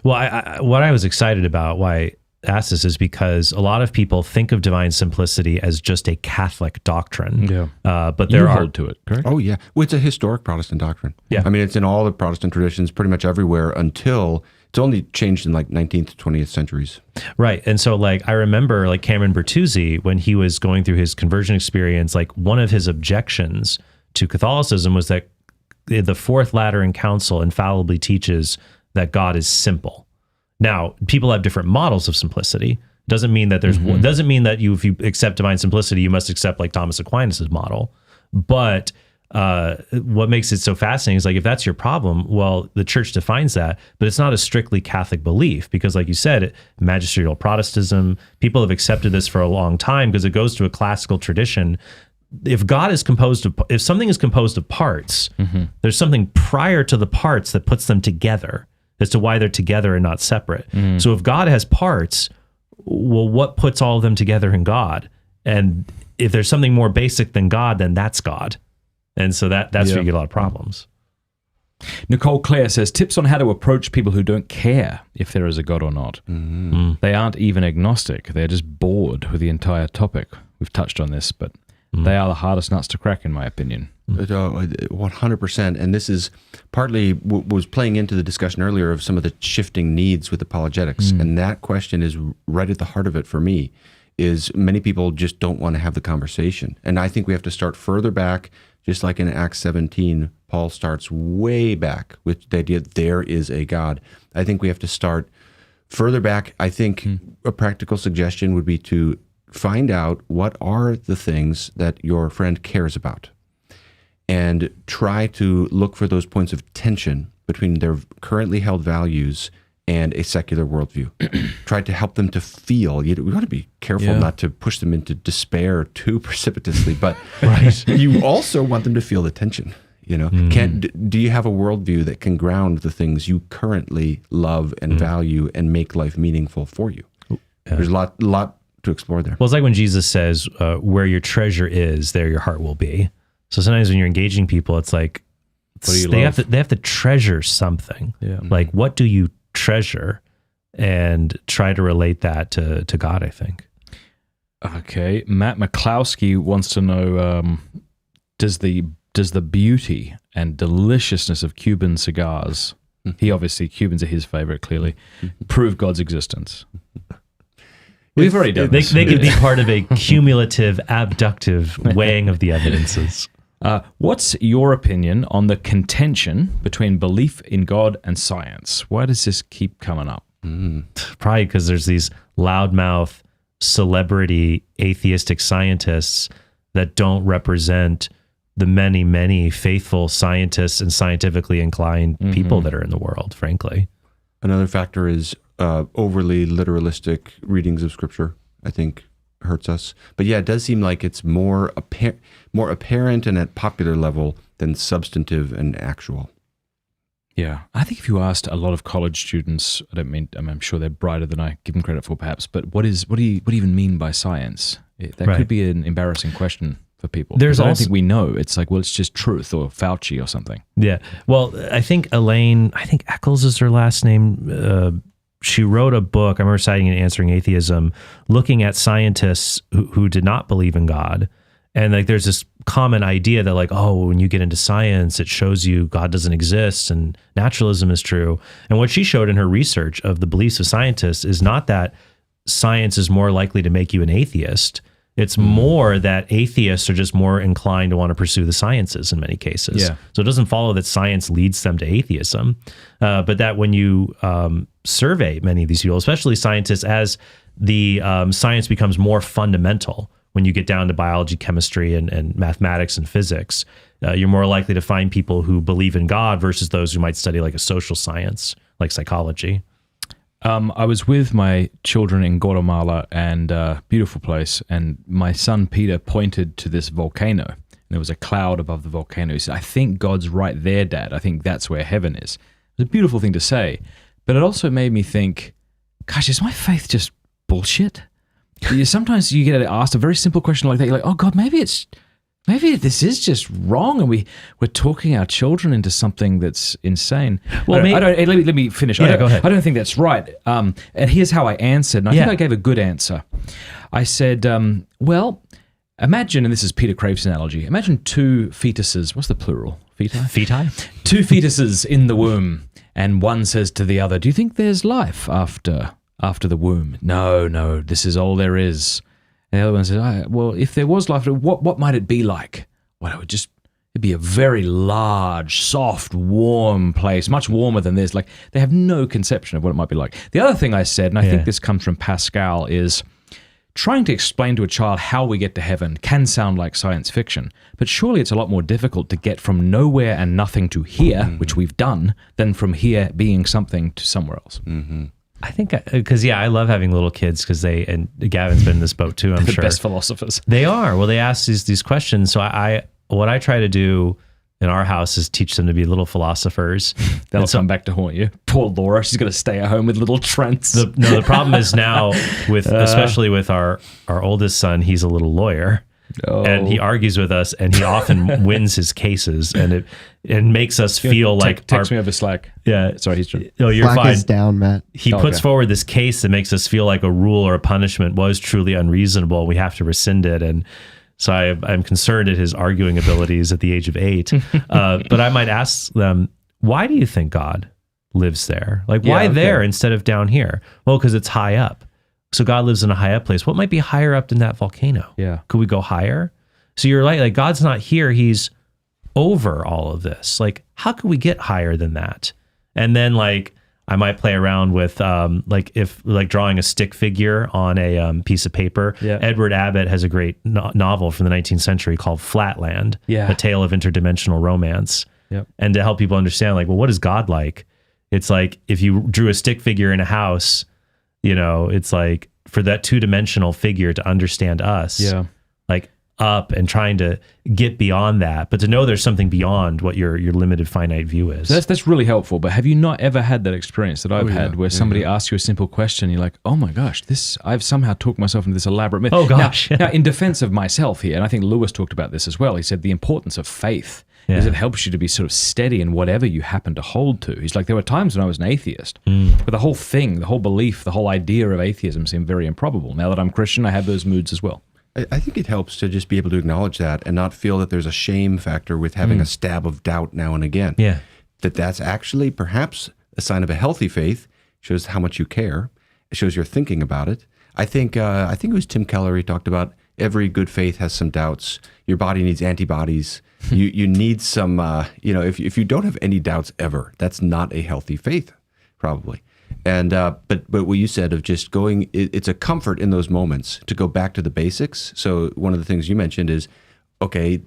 Well, what I was excited about, why I asked this, is because a lot of people think of divine simplicity as just a Catholic doctrine. Yeah. But there are hold to it, correct? Oh, yeah. Well, it's a historic Protestant doctrine. Yeah. I mean, it's in all the Protestant traditions pretty much everywhere until it's only changed in like 19th, 20th centuries. Right. And so like, I remember like Cameron Bertuzzi, when he was going through his conversion experience, like one of his objections to Catholicism was that the Fourth Lateran Council infallibly teaches that God is simple. Now, people have different models of simplicity. Doesn't mean that doesn't mean that if you accept divine simplicity, you must accept like Thomas Aquinas' model. But what makes it so fascinating is like, if that's your problem, well, the church defines that, but it's not a strictly Catholic belief, because like you said, magisterial Protestantism, people have accepted this for a long time because it goes to a classical tradition. If something is composed of parts, there's something prior to the parts that puts them together as to why they're together and not separate. So if God has parts, well, what puts all of them together in God? And if there's something more basic than God, then that's God. And so that's where you get a lot of problems. Nicole Clare says, tips on how to approach people who don't care if there is a God or not. They aren't even agnostic. They're just bored with the entire topic. We've touched on this, but they are the hardest nuts to crack, in my opinion. 100%. And this is partly was playing into the discussion earlier of some of the shifting needs with apologetics. And that question is right at the heart of it for me, is many people just don't want to have the conversation. And I think we have to start further back, just like in Acts 17, Paul starts way back with the idea that there is a God. I think we have to start Further back, I think a practical suggestion would be to find out what are the things that your friend cares about and try to look for those points of tension between their currently held values and a secular worldview. Try to help them to feel. We want to be careful not to push them into despair too precipitously, but you also want them to feel the tension. Do you have a worldview that can ground the things you currently love and value and make life meaningful for you? There's a lot to explore there. Well, it's like when Jesus says, where your treasure is, there your heart will be. So sometimes when you're engaging people, it's like they have to treasure something. Yeah. Like, what do you treasure? And try to relate that to God, I think. Okay. Matt McClowski wants to know, does the beauty and deliciousness of Cuban cigars, Cubans are his favorite, clearly, prove God's existence? We've already done this. They could be part of a cumulative, abductive weighing of the evidences. What's your opinion on the contention between belief in God and science? Why does this keep coming up? Probably because there's these loudmouth, celebrity, atheistic scientists that don't represent the many, many faithful scientists and scientifically inclined people that are in the world, frankly. Another factor is overly literalistic readings of Scripture, I think, hurts us. But yeah, it does seem like it's more apparent and at popular level than substantive and actual. Yeah, I think if you asked a lot of college students, I'm sure they're brighter than I give them credit for, perhaps. But what do you even mean by science? That could be an embarrassing question for people. I don't think we know. It's like, well, it's just truth or Fauci or something. Yeah. Well, I think Eccles is her last name. She wrote a book, I remember citing in Answering Atheism, looking at scientists who did not believe in God. And like, there's this common idea that like, oh, when you get into science, it shows you God doesn't exist and naturalism is true. And what she showed in her research of the beliefs of scientists is not that science is more likely to make you an atheist. It's more that atheists are just more inclined to want to pursue the sciences in many cases. Yeah. So it doesn't follow that science leads them to atheism, but that when you survey many of these people, especially scientists, as the science becomes more fundamental, when you get down to biology, chemistry, and mathematics and physics, you're more likely to find people who believe in God versus those who might study like a social science, like psychology. I was with my children in Guatemala, and beautiful place, and my son Peter pointed to this volcano. And there was a cloud above the volcano. He said, I think God's right there, Dad. I think that's where heaven is. It was a beautiful thing to say, but it also made me think, gosh, is my faith just bullshit? Sometimes you get asked a very simple question like that. You're like, oh God, maybe this is just wrong, and we're talking our children into something that's insane. Well, let me finish. Yeah, go ahead. I don't think that's right. And here's how I answered, and I think I gave a good answer. I said, well, imagine, and this is Peter Crave's analogy, imagine two fetuses. What's the plural? Feti? Two fetuses in the womb, and one says to the other, do you think there's life after the womb? No, this is all there is. And the other one says, well, if there was life, what might it be like? Well, it'd be a very large, soft, warm place, much warmer than this. Like, they have no conception of what it might be like. The other thing I said, and I think this comes from Pascal, is trying to explain to a child how we get to heaven can sound like science fiction, but surely it's a lot more difficult to get from nowhere and nothing to here, which we've done, than from here being something to somewhere else. Mm-hmm. I think, because I love having little kids because and Gavin's been in this boat too, I'm sure. The best philosophers. They are. Well, they ask these questions. So what I try to do in our house is teach them to be little philosophers. That'll come back to haunt you. Poor Laura, she's going to stay at home with little Trents. The problem is now, especially with our oldest son, he's a little lawyer. Oh. And he argues with us, and he often wins his cases, and it makes us feel like text me over Slack. Yeah, sorry, he's trying. No, you're Slack fine. is down, Matt. He puts forward this case that makes us feel like a rule or a punishment was truly unreasonable. We have to rescind it, and so I'm concerned at his arguing abilities at the age of 8. But I might ask them, why do you think God lives there? Like, why there instead of down here? Well, because it's high up. So God lives in a high up place. What might be higher up than that volcano? Yeah. Could we go higher? So you're like God's not here. He's over all of this. Like, how could we get higher than that? And then I might play around with like drawing a stick figure on a piece of paper. Yeah. Edward Abbott has a great novel from the 19th century called Flatland, Yeah. A Tale of Interdimensional Romance. Yep. And to help people understand, like, well, what is God like? It's like if you drew a stick figure in a house, you know, it's like for that two-dimensional figure to understand us, like up and trying to get beyond that, but to know there's something beyond what your limited finite view is. So that's really helpful. But have you not ever had that experience that I've had where somebody asks you a simple question, you're like, oh my gosh, I've somehow talked myself into this elaborate myth. Oh gosh. Now, in defense of myself here, and I think Lewis talked about this as well, he said the importance of faith is it helps you to be sort of steady in whatever you happen to hold to. He's like, there were times when I was an atheist, but the whole thing, the whole belief, the whole idea of atheism seemed very improbable. Now that I'm Christian, I have those moods as well. I think it helps to just be able to acknowledge that and not feel that there's a shame factor with having a stab of doubt now and again. Yeah. That's actually perhaps a sign of a healthy faith. Shows how much you care. It shows you're thinking about it. I think it was Tim Keller. He talked about every good faith has some doubts. Your body needs antibodies. You need some. If you don't have any doubts ever, that's not a healthy faith, probably. And but what you said of just going, it's a comfort in those moments to go back to the basics. So one of the things you mentioned is, okay,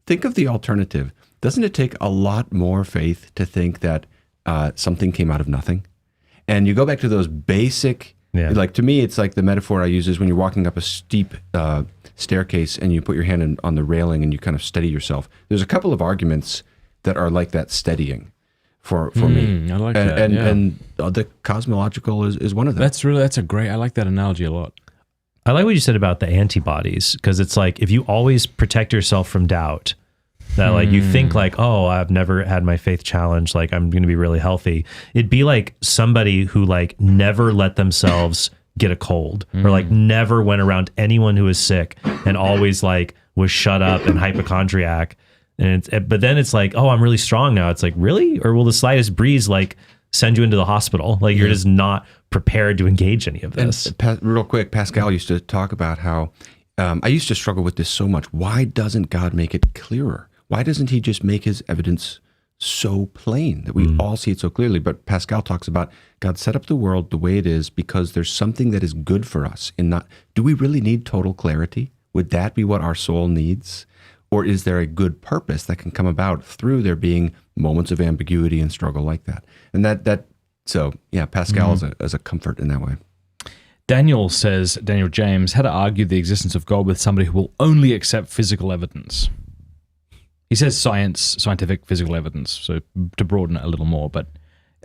think of the alternative. Doesn't it take a lot more faith to think that something came out of nothing? And you go back to those basic, like to me, it's like the metaphor I use is when you're walking up a steep staircase and you put your hand on the railing and you kind of steady yourself. There's a couple of arguments that are like that steadying. For me, I like that. And the cosmological is one of them. I like that analogy a lot. I like what you said about the antibodies, because it's like if you always protect yourself from doubt, that like you think like, oh, I've never had my faith challenged, like I'm going to be really healthy. It'd be like somebody who like never let themselves get a cold or like never went around anyone who was sick and always like was shut up and hypochondriac. But then it's like, oh, I'm really strong now. It's like, really? Or will the slightest breeze like send you into the hospital? Like you're just not prepared to engage any of this. And real quick, Pascal used to talk about how I used to struggle with this so much. Why doesn't God make it clearer? Why doesn't he just make his evidence so plain that we all see it so clearly? But Pascal talks about God set up the world the way it is because there's something that is good for us. Do we really need total clarity? Would that be what our soul needs? Or is there a good purpose that can come about through there being moments of ambiguity and struggle like that? And Pascal is a comfort in that way. Daniel James had to argue the existence of God with somebody who will only accept physical evidence. He says scientific physical evidence, so to broaden it a little more, but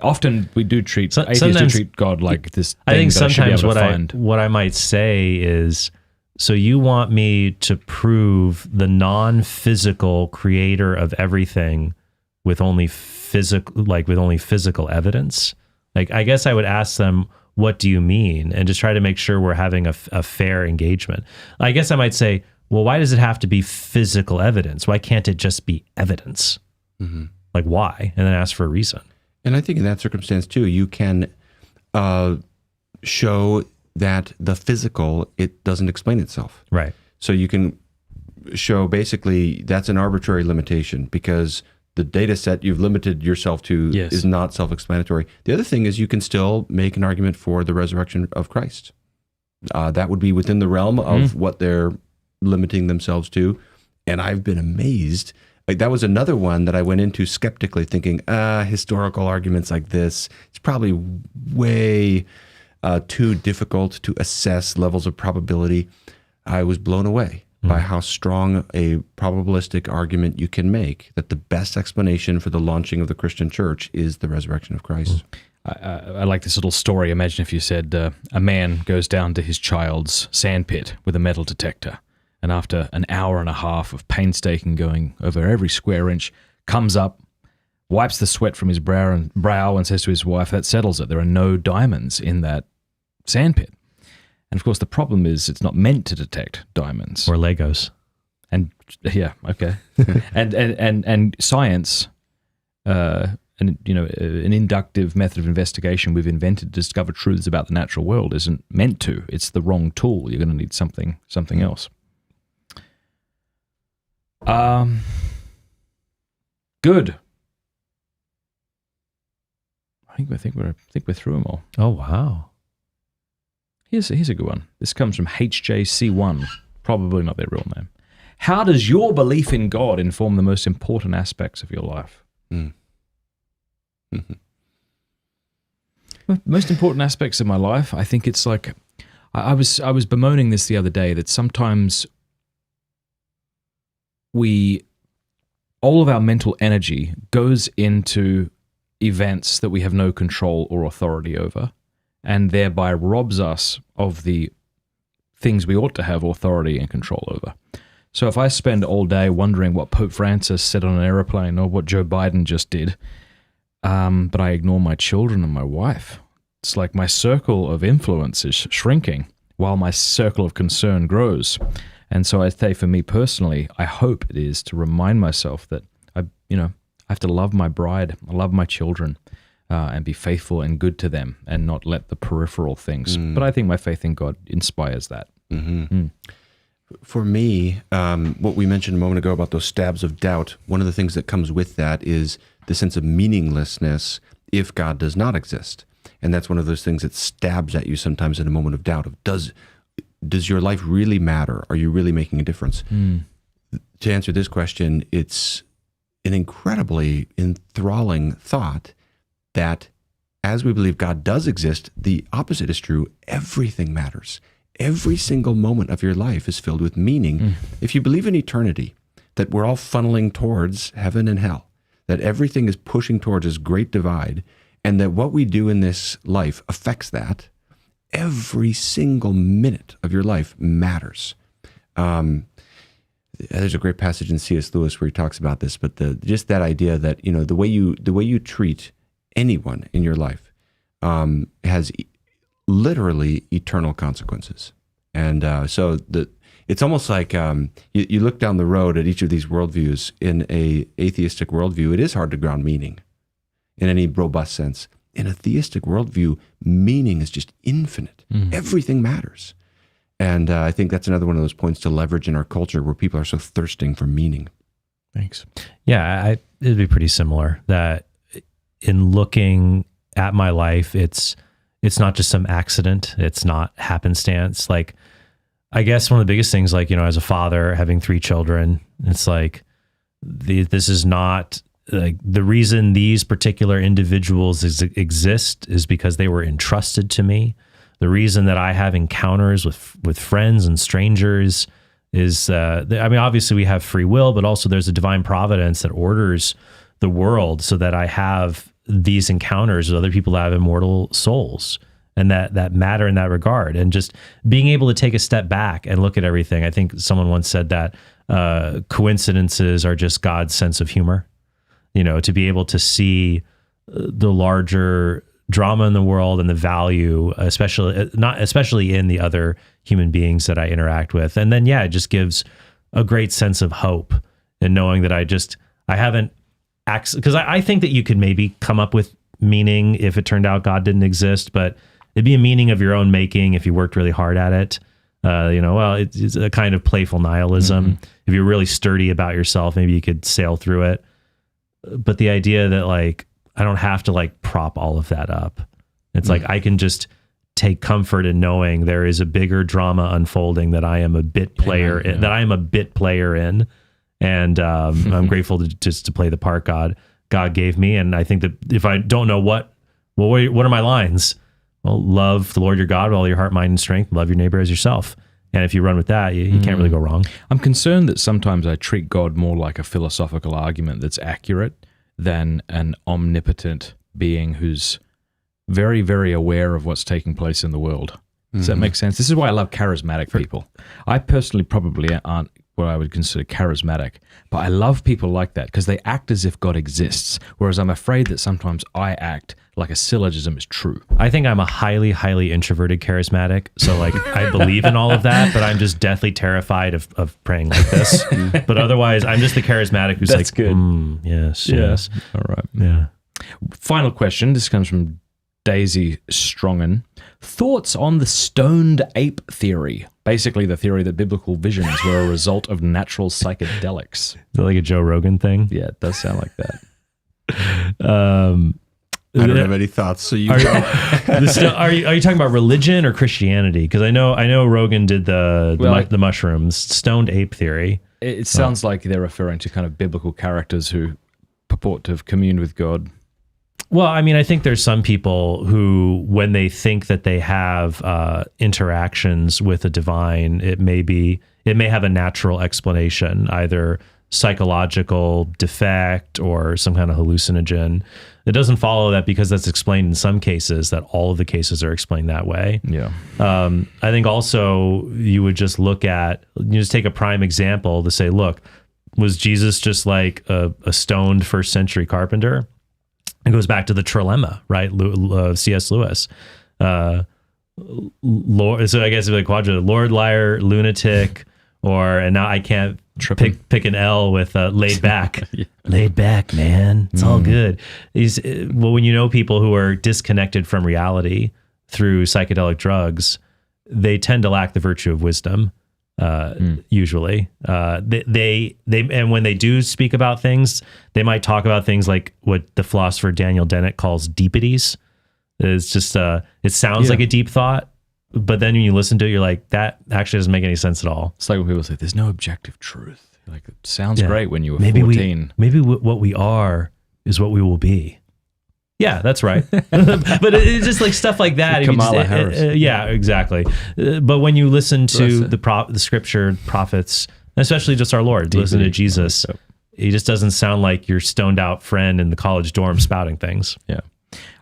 often we do treat atheists treat God like this thing I think that sometimes I should be able to find. what I might say is, so you want me to prove the non-physical creator of everything with only physical evidence? Like, I guess I would ask them, what do you mean? And just try to make sure we're having a fair engagement. I guess I might say, well, why does it have to be physical evidence? Why can't it just be evidence? Mm-hmm. Like, why? And then ask for a reason. And I think in that circumstance too, you can show that the physical, it doesn't explain itself. Right. So you can show basically that's an arbitrary limitation because the data set you've limited yourself to is not self-explanatory. The other thing is you can still make an argument for the resurrection of Christ. That would be within the realm of what they're limiting themselves to. And I've been amazed. Like that was another one that I went into skeptically thinking, historical arguments like this, it's probably way too difficult to assess levels of probability. I was blown away by how strong a probabilistic argument you can make that the best explanation for the launching of the Christian church is the resurrection of Christ. I like this little story. Imagine if you said a man goes down to his child's sandpit with a metal detector, and after an hour and a half of painstaking going over every square inch, comes up, wipes the sweat from his brow and says to his wife, that settles it. There are no diamonds in that sandpit. And of course, the problem is it's not meant to detect diamonds or Legos. And yeah, okay. and science, an inductive method of investigation we've invented to discover truths about the natural world isn't meant to. It's the wrong tool. You're going to need something else. Good. I think we're through them all. Oh, wow. Here's a good one. This comes from HJC1, probably not their real name. How does your belief in God inform the most important aspects of your life? Most important aspects of my life, I think it's like, I was bemoaning this the other day, that sometimes all of our mental energy goes into events that we have no control or authority over, and thereby robs us of the things we ought to have authority and control over. So if I spend all day wondering what Pope Francis said on an airplane or what Joe Biden just did, but I ignore my children and my wife, it's like my circle of influence is shrinking while my circle of concern grows. And so I say, for me personally, I hope it is to remind myself that I have to love my bride, I love my children, and be faithful and good to them, and not let the peripheral things. But I think my faith in God inspires that. For me, what we mentioned a moment ago about those stabs of doubt, one of the things that comes with that is the sense of meaninglessness if God does not exist. And that's one of those things that stabs at you sometimes in a moment of doubt of, does your life really matter? Are you really making a difference? To answer this question, it's an incredibly enthralling thought that as we believe God does exist, the opposite is true. Everything matters. Every single moment of your life is filled with meaning. If you believe in eternity, that we're all funneling towards heaven and hell, that everything is pushing towards this great divide, and that what we do in this life affects that, every single minute of your life matters. There's a great passage in C.S. Lewis where he talks about this, but just that idea that the way you treat anyone in your life has literally eternal consequences. And so it's almost like you look down the road at each of these worldviews. In a atheistic worldview, it is hard to ground meaning in any robust sense. In a theistic worldview, meaning is just infinite. Everything matters. And I think that's another one of those points to leverage in our culture where people are so thirsting for meaning. Thanks. Yeah, it'd be pretty similar that in looking at my life, it's not just some accident. It's not happenstance. Like, I guess one of the biggest things, like, as a father having 3 children, it's like, this is not like the reason these particular individuals exist is because they were entrusted to me. The reason that I have encounters with friends and strangers is, obviously we have free will, but also there's a divine providence that orders the world so that I have these encounters with other people that have immortal souls and that matter in that regard. And just being able to take a step back and look at everything. I think someone once said that coincidences are just God's sense of humor. To be able to see the larger drama in the world and the value, especially in the other human beings that I interact with. And then, it just gives a great sense of hope and knowing that I haven't, because I think that you could maybe come up with meaning if it turned out God didn't exist, but it'd be a meaning of your own making if you worked really hard at it. It's a kind of playful nihilism. If you're really sturdy about yourself, maybe you could sail through it. But the idea that I don't have to prop all of that up. It's like I can just take comfort in knowing there is a bigger drama unfolding that I am a bit player in, that I am a bit player in, and I'm grateful to play the part God gave me. And I think that if I don't know what are my lines? Well, love the Lord your God with all your heart, mind, and strength. Love your neighbor as yourself. And if you run with that, you can't really go wrong. I'm concerned that sometimes I treat God more like a philosophical argument that's accurate than an omnipotent being who's very, very aware of what's taking place in the world. Does that make sense? This is why I love charismatic people. I personally probably aren't what I would consider charismatic, but I love people like that because they act as if God exists, whereas I'm afraid that sometimes I act like a syllogism is true. I think I'm a highly, highly introverted charismatic. So I believe in all of that, but I'm just deathly terrified of praying like this. But otherwise, I'm just the charismatic who's That's good. Yes. All right. Yeah. Final question. This comes from Daisy Strongen. Thoughts on the stoned ape theory? Basically the theory that biblical visions were a result of natural psychedelics. Is that like a Joe Rogan thing? Yeah, it does sound like that. I don't have any thoughts. So you are you talking about religion or Christianity? Because I know Rogan did the mushrooms, stoned ape theory. It sounds like they're referring to kind of biblical characters who purport to have communed with God. Well, I mean, I think there's some people who, when they think that they have interactions with the divine, it may have a natural explanation, either psychological defect or some kind of hallucinogen. It doesn't follow that because that's explained in some cases, that all of the cases are explained that way. Yeah. I think also you would just take a prime example to say, look, was Jesus just like a stoned first century carpenter? It goes back to the trilemma, right? C.S. Lewis. Lord, so I guess it's like quadrant: Lord, liar, lunatic, and now I can't pick an L with laid back. Yeah. Laid back, man. It's all good. When you know people who are disconnected from reality through psychedelic drugs, they tend to lack the virtue of wisdom. Usually, they and when they do speak about things, they might talk about things like what the philosopher Daniel Dennett calls deepities. It's just it sounds like a deep thought, but then when you listen to it, you're like, that actually doesn't make any sense at all. It's like when people say there's no objective truth. Like, it sounds great when you were 14. Maybe what we are is what we will be. Yeah, that's right. But it's just like stuff like that. Kamala Harris. Yeah, exactly. But when you listen to the scripture prophets, especially just our Lord, listen to Jesus, he just doesn't sound like your stoned out friend in the college dorm spouting things. Yeah.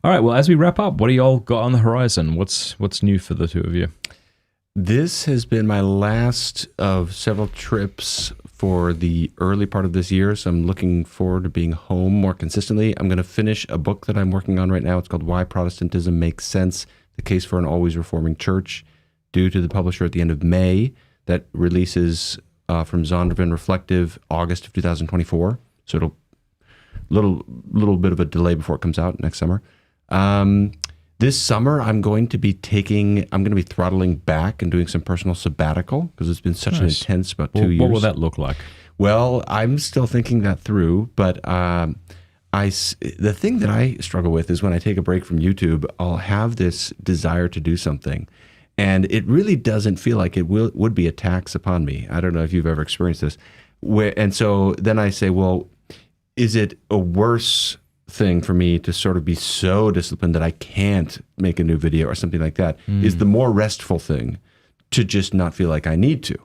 All right. Well, as we wrap up, what do you all got on the horizon? What's new for the two of you? This has been my last of several trips for the early part of this year, so I'm looking forward to being home more consistently. I'm going to finish a book that I'm working on right now. It's called Why Protestantism Makes Sense, The Case for an Always Reforming Church, due to the publisher at the end of May. That releases from Zondervan Reflective August of 2024, so it'll little bit of a delay before it comes out next summer. This summer, I'm going to be throttling back and doing some personal sabbatical because it's been such an intense about 2 years. What will that look like? Well, I'm still thinking that through, but the thing that I struggle with is when I take a break from YouTube, I'll have this desire to do something, and it really doesn't feel like it would be a tax upon me. I don't know if you've ever experienced this. And so then I say, well, is it a worse thing for me to sort of be so disciplined that I can't make a new video or something like that? Is the more restful thing to just not feel like I need to.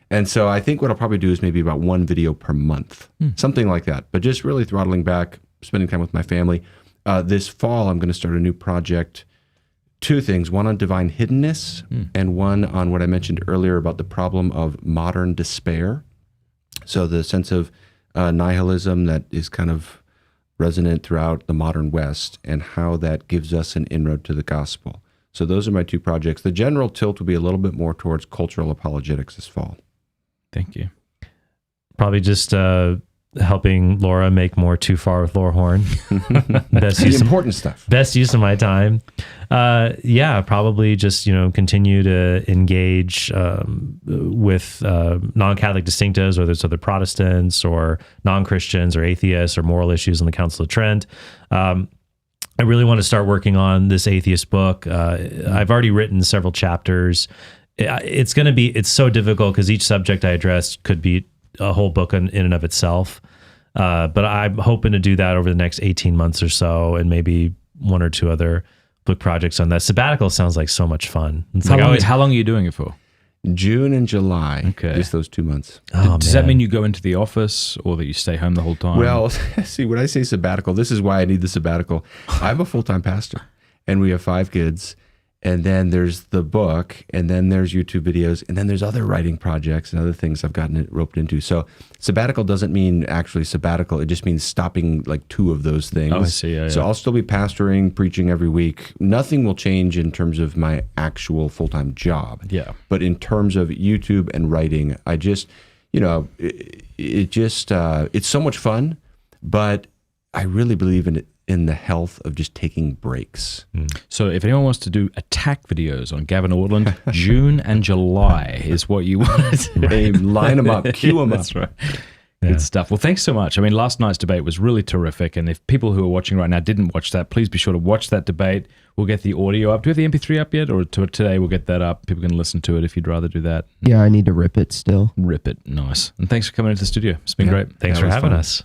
And so I think what I'll probably do is maybe about one video per month, something like that, but just really throttling back, spending time with my family. This fall, I'm going to start a new project, two things, one on divine hiddenness and one on what I mentioned earlier about the problem of modern despair. So the sense of nihilism that is kind of resonant throughout the modern West and how that gives us an inroad to the gospel. So those are my two projects. The general tilt will be a little bit more towards cultural apologetics this fall. Thank you. Probably just helping Laura make more Too Far with Laura Horn. Important stuff. Best use of my time. Probably just, continue to engage with non-Catholic distinctives, whether it's other Protestants or non-Christians or atheists or moral issues in the Council of Trent. I really want to start working on this atheist book. I've already written several chapters. It's so difficult because each subject I address could be a whole book in and of itself. But I'm hoping to do that over the next 18 months or so, and maybe one or two other book projects on that. Sabbatical sounds like so much fun. How long are you doing it for? June and July. Okay. Just those 2 months. Does that mean you go into the office or that you stay home the whole time? Well, see, when I say sabbatical, this is why I need the sabbatical. I'm a full-time pastor, and we have 5 kids. And then there's the book, and then there's YouTube videos, and then there's other writing projects and other things I've gotten roped into. So sabbatical doesn't mean actually sabbatical. It just means stopping like 2 of those things. Oh, I see. Yeah, so I'll still be pastoring, preaching every week. Nothing will change in terms of my actual full-time job. Yeah. But in terms of YouTube and writing, I just, it's so much fun, but I really believe in the health of just taking breaks. So if anyone wants to do attack videos on Gavin Ortlund, June and July is what you want to do. Line them up, cue them up. That's right. Good stuff. Well, thanks so much. I mean, last night's debate was really terrific. And if people who are watching right now didn't watch that, please be sure to watch that debate. We'll get the audio up. Do we have the MP3 up yet? Or today we'll get that up. People can listen to it if you'd rather do that. Yeah, I need to rip it still. Rip it. Nice. And thanks for coming into the studio. It's been great. Thanks for having us.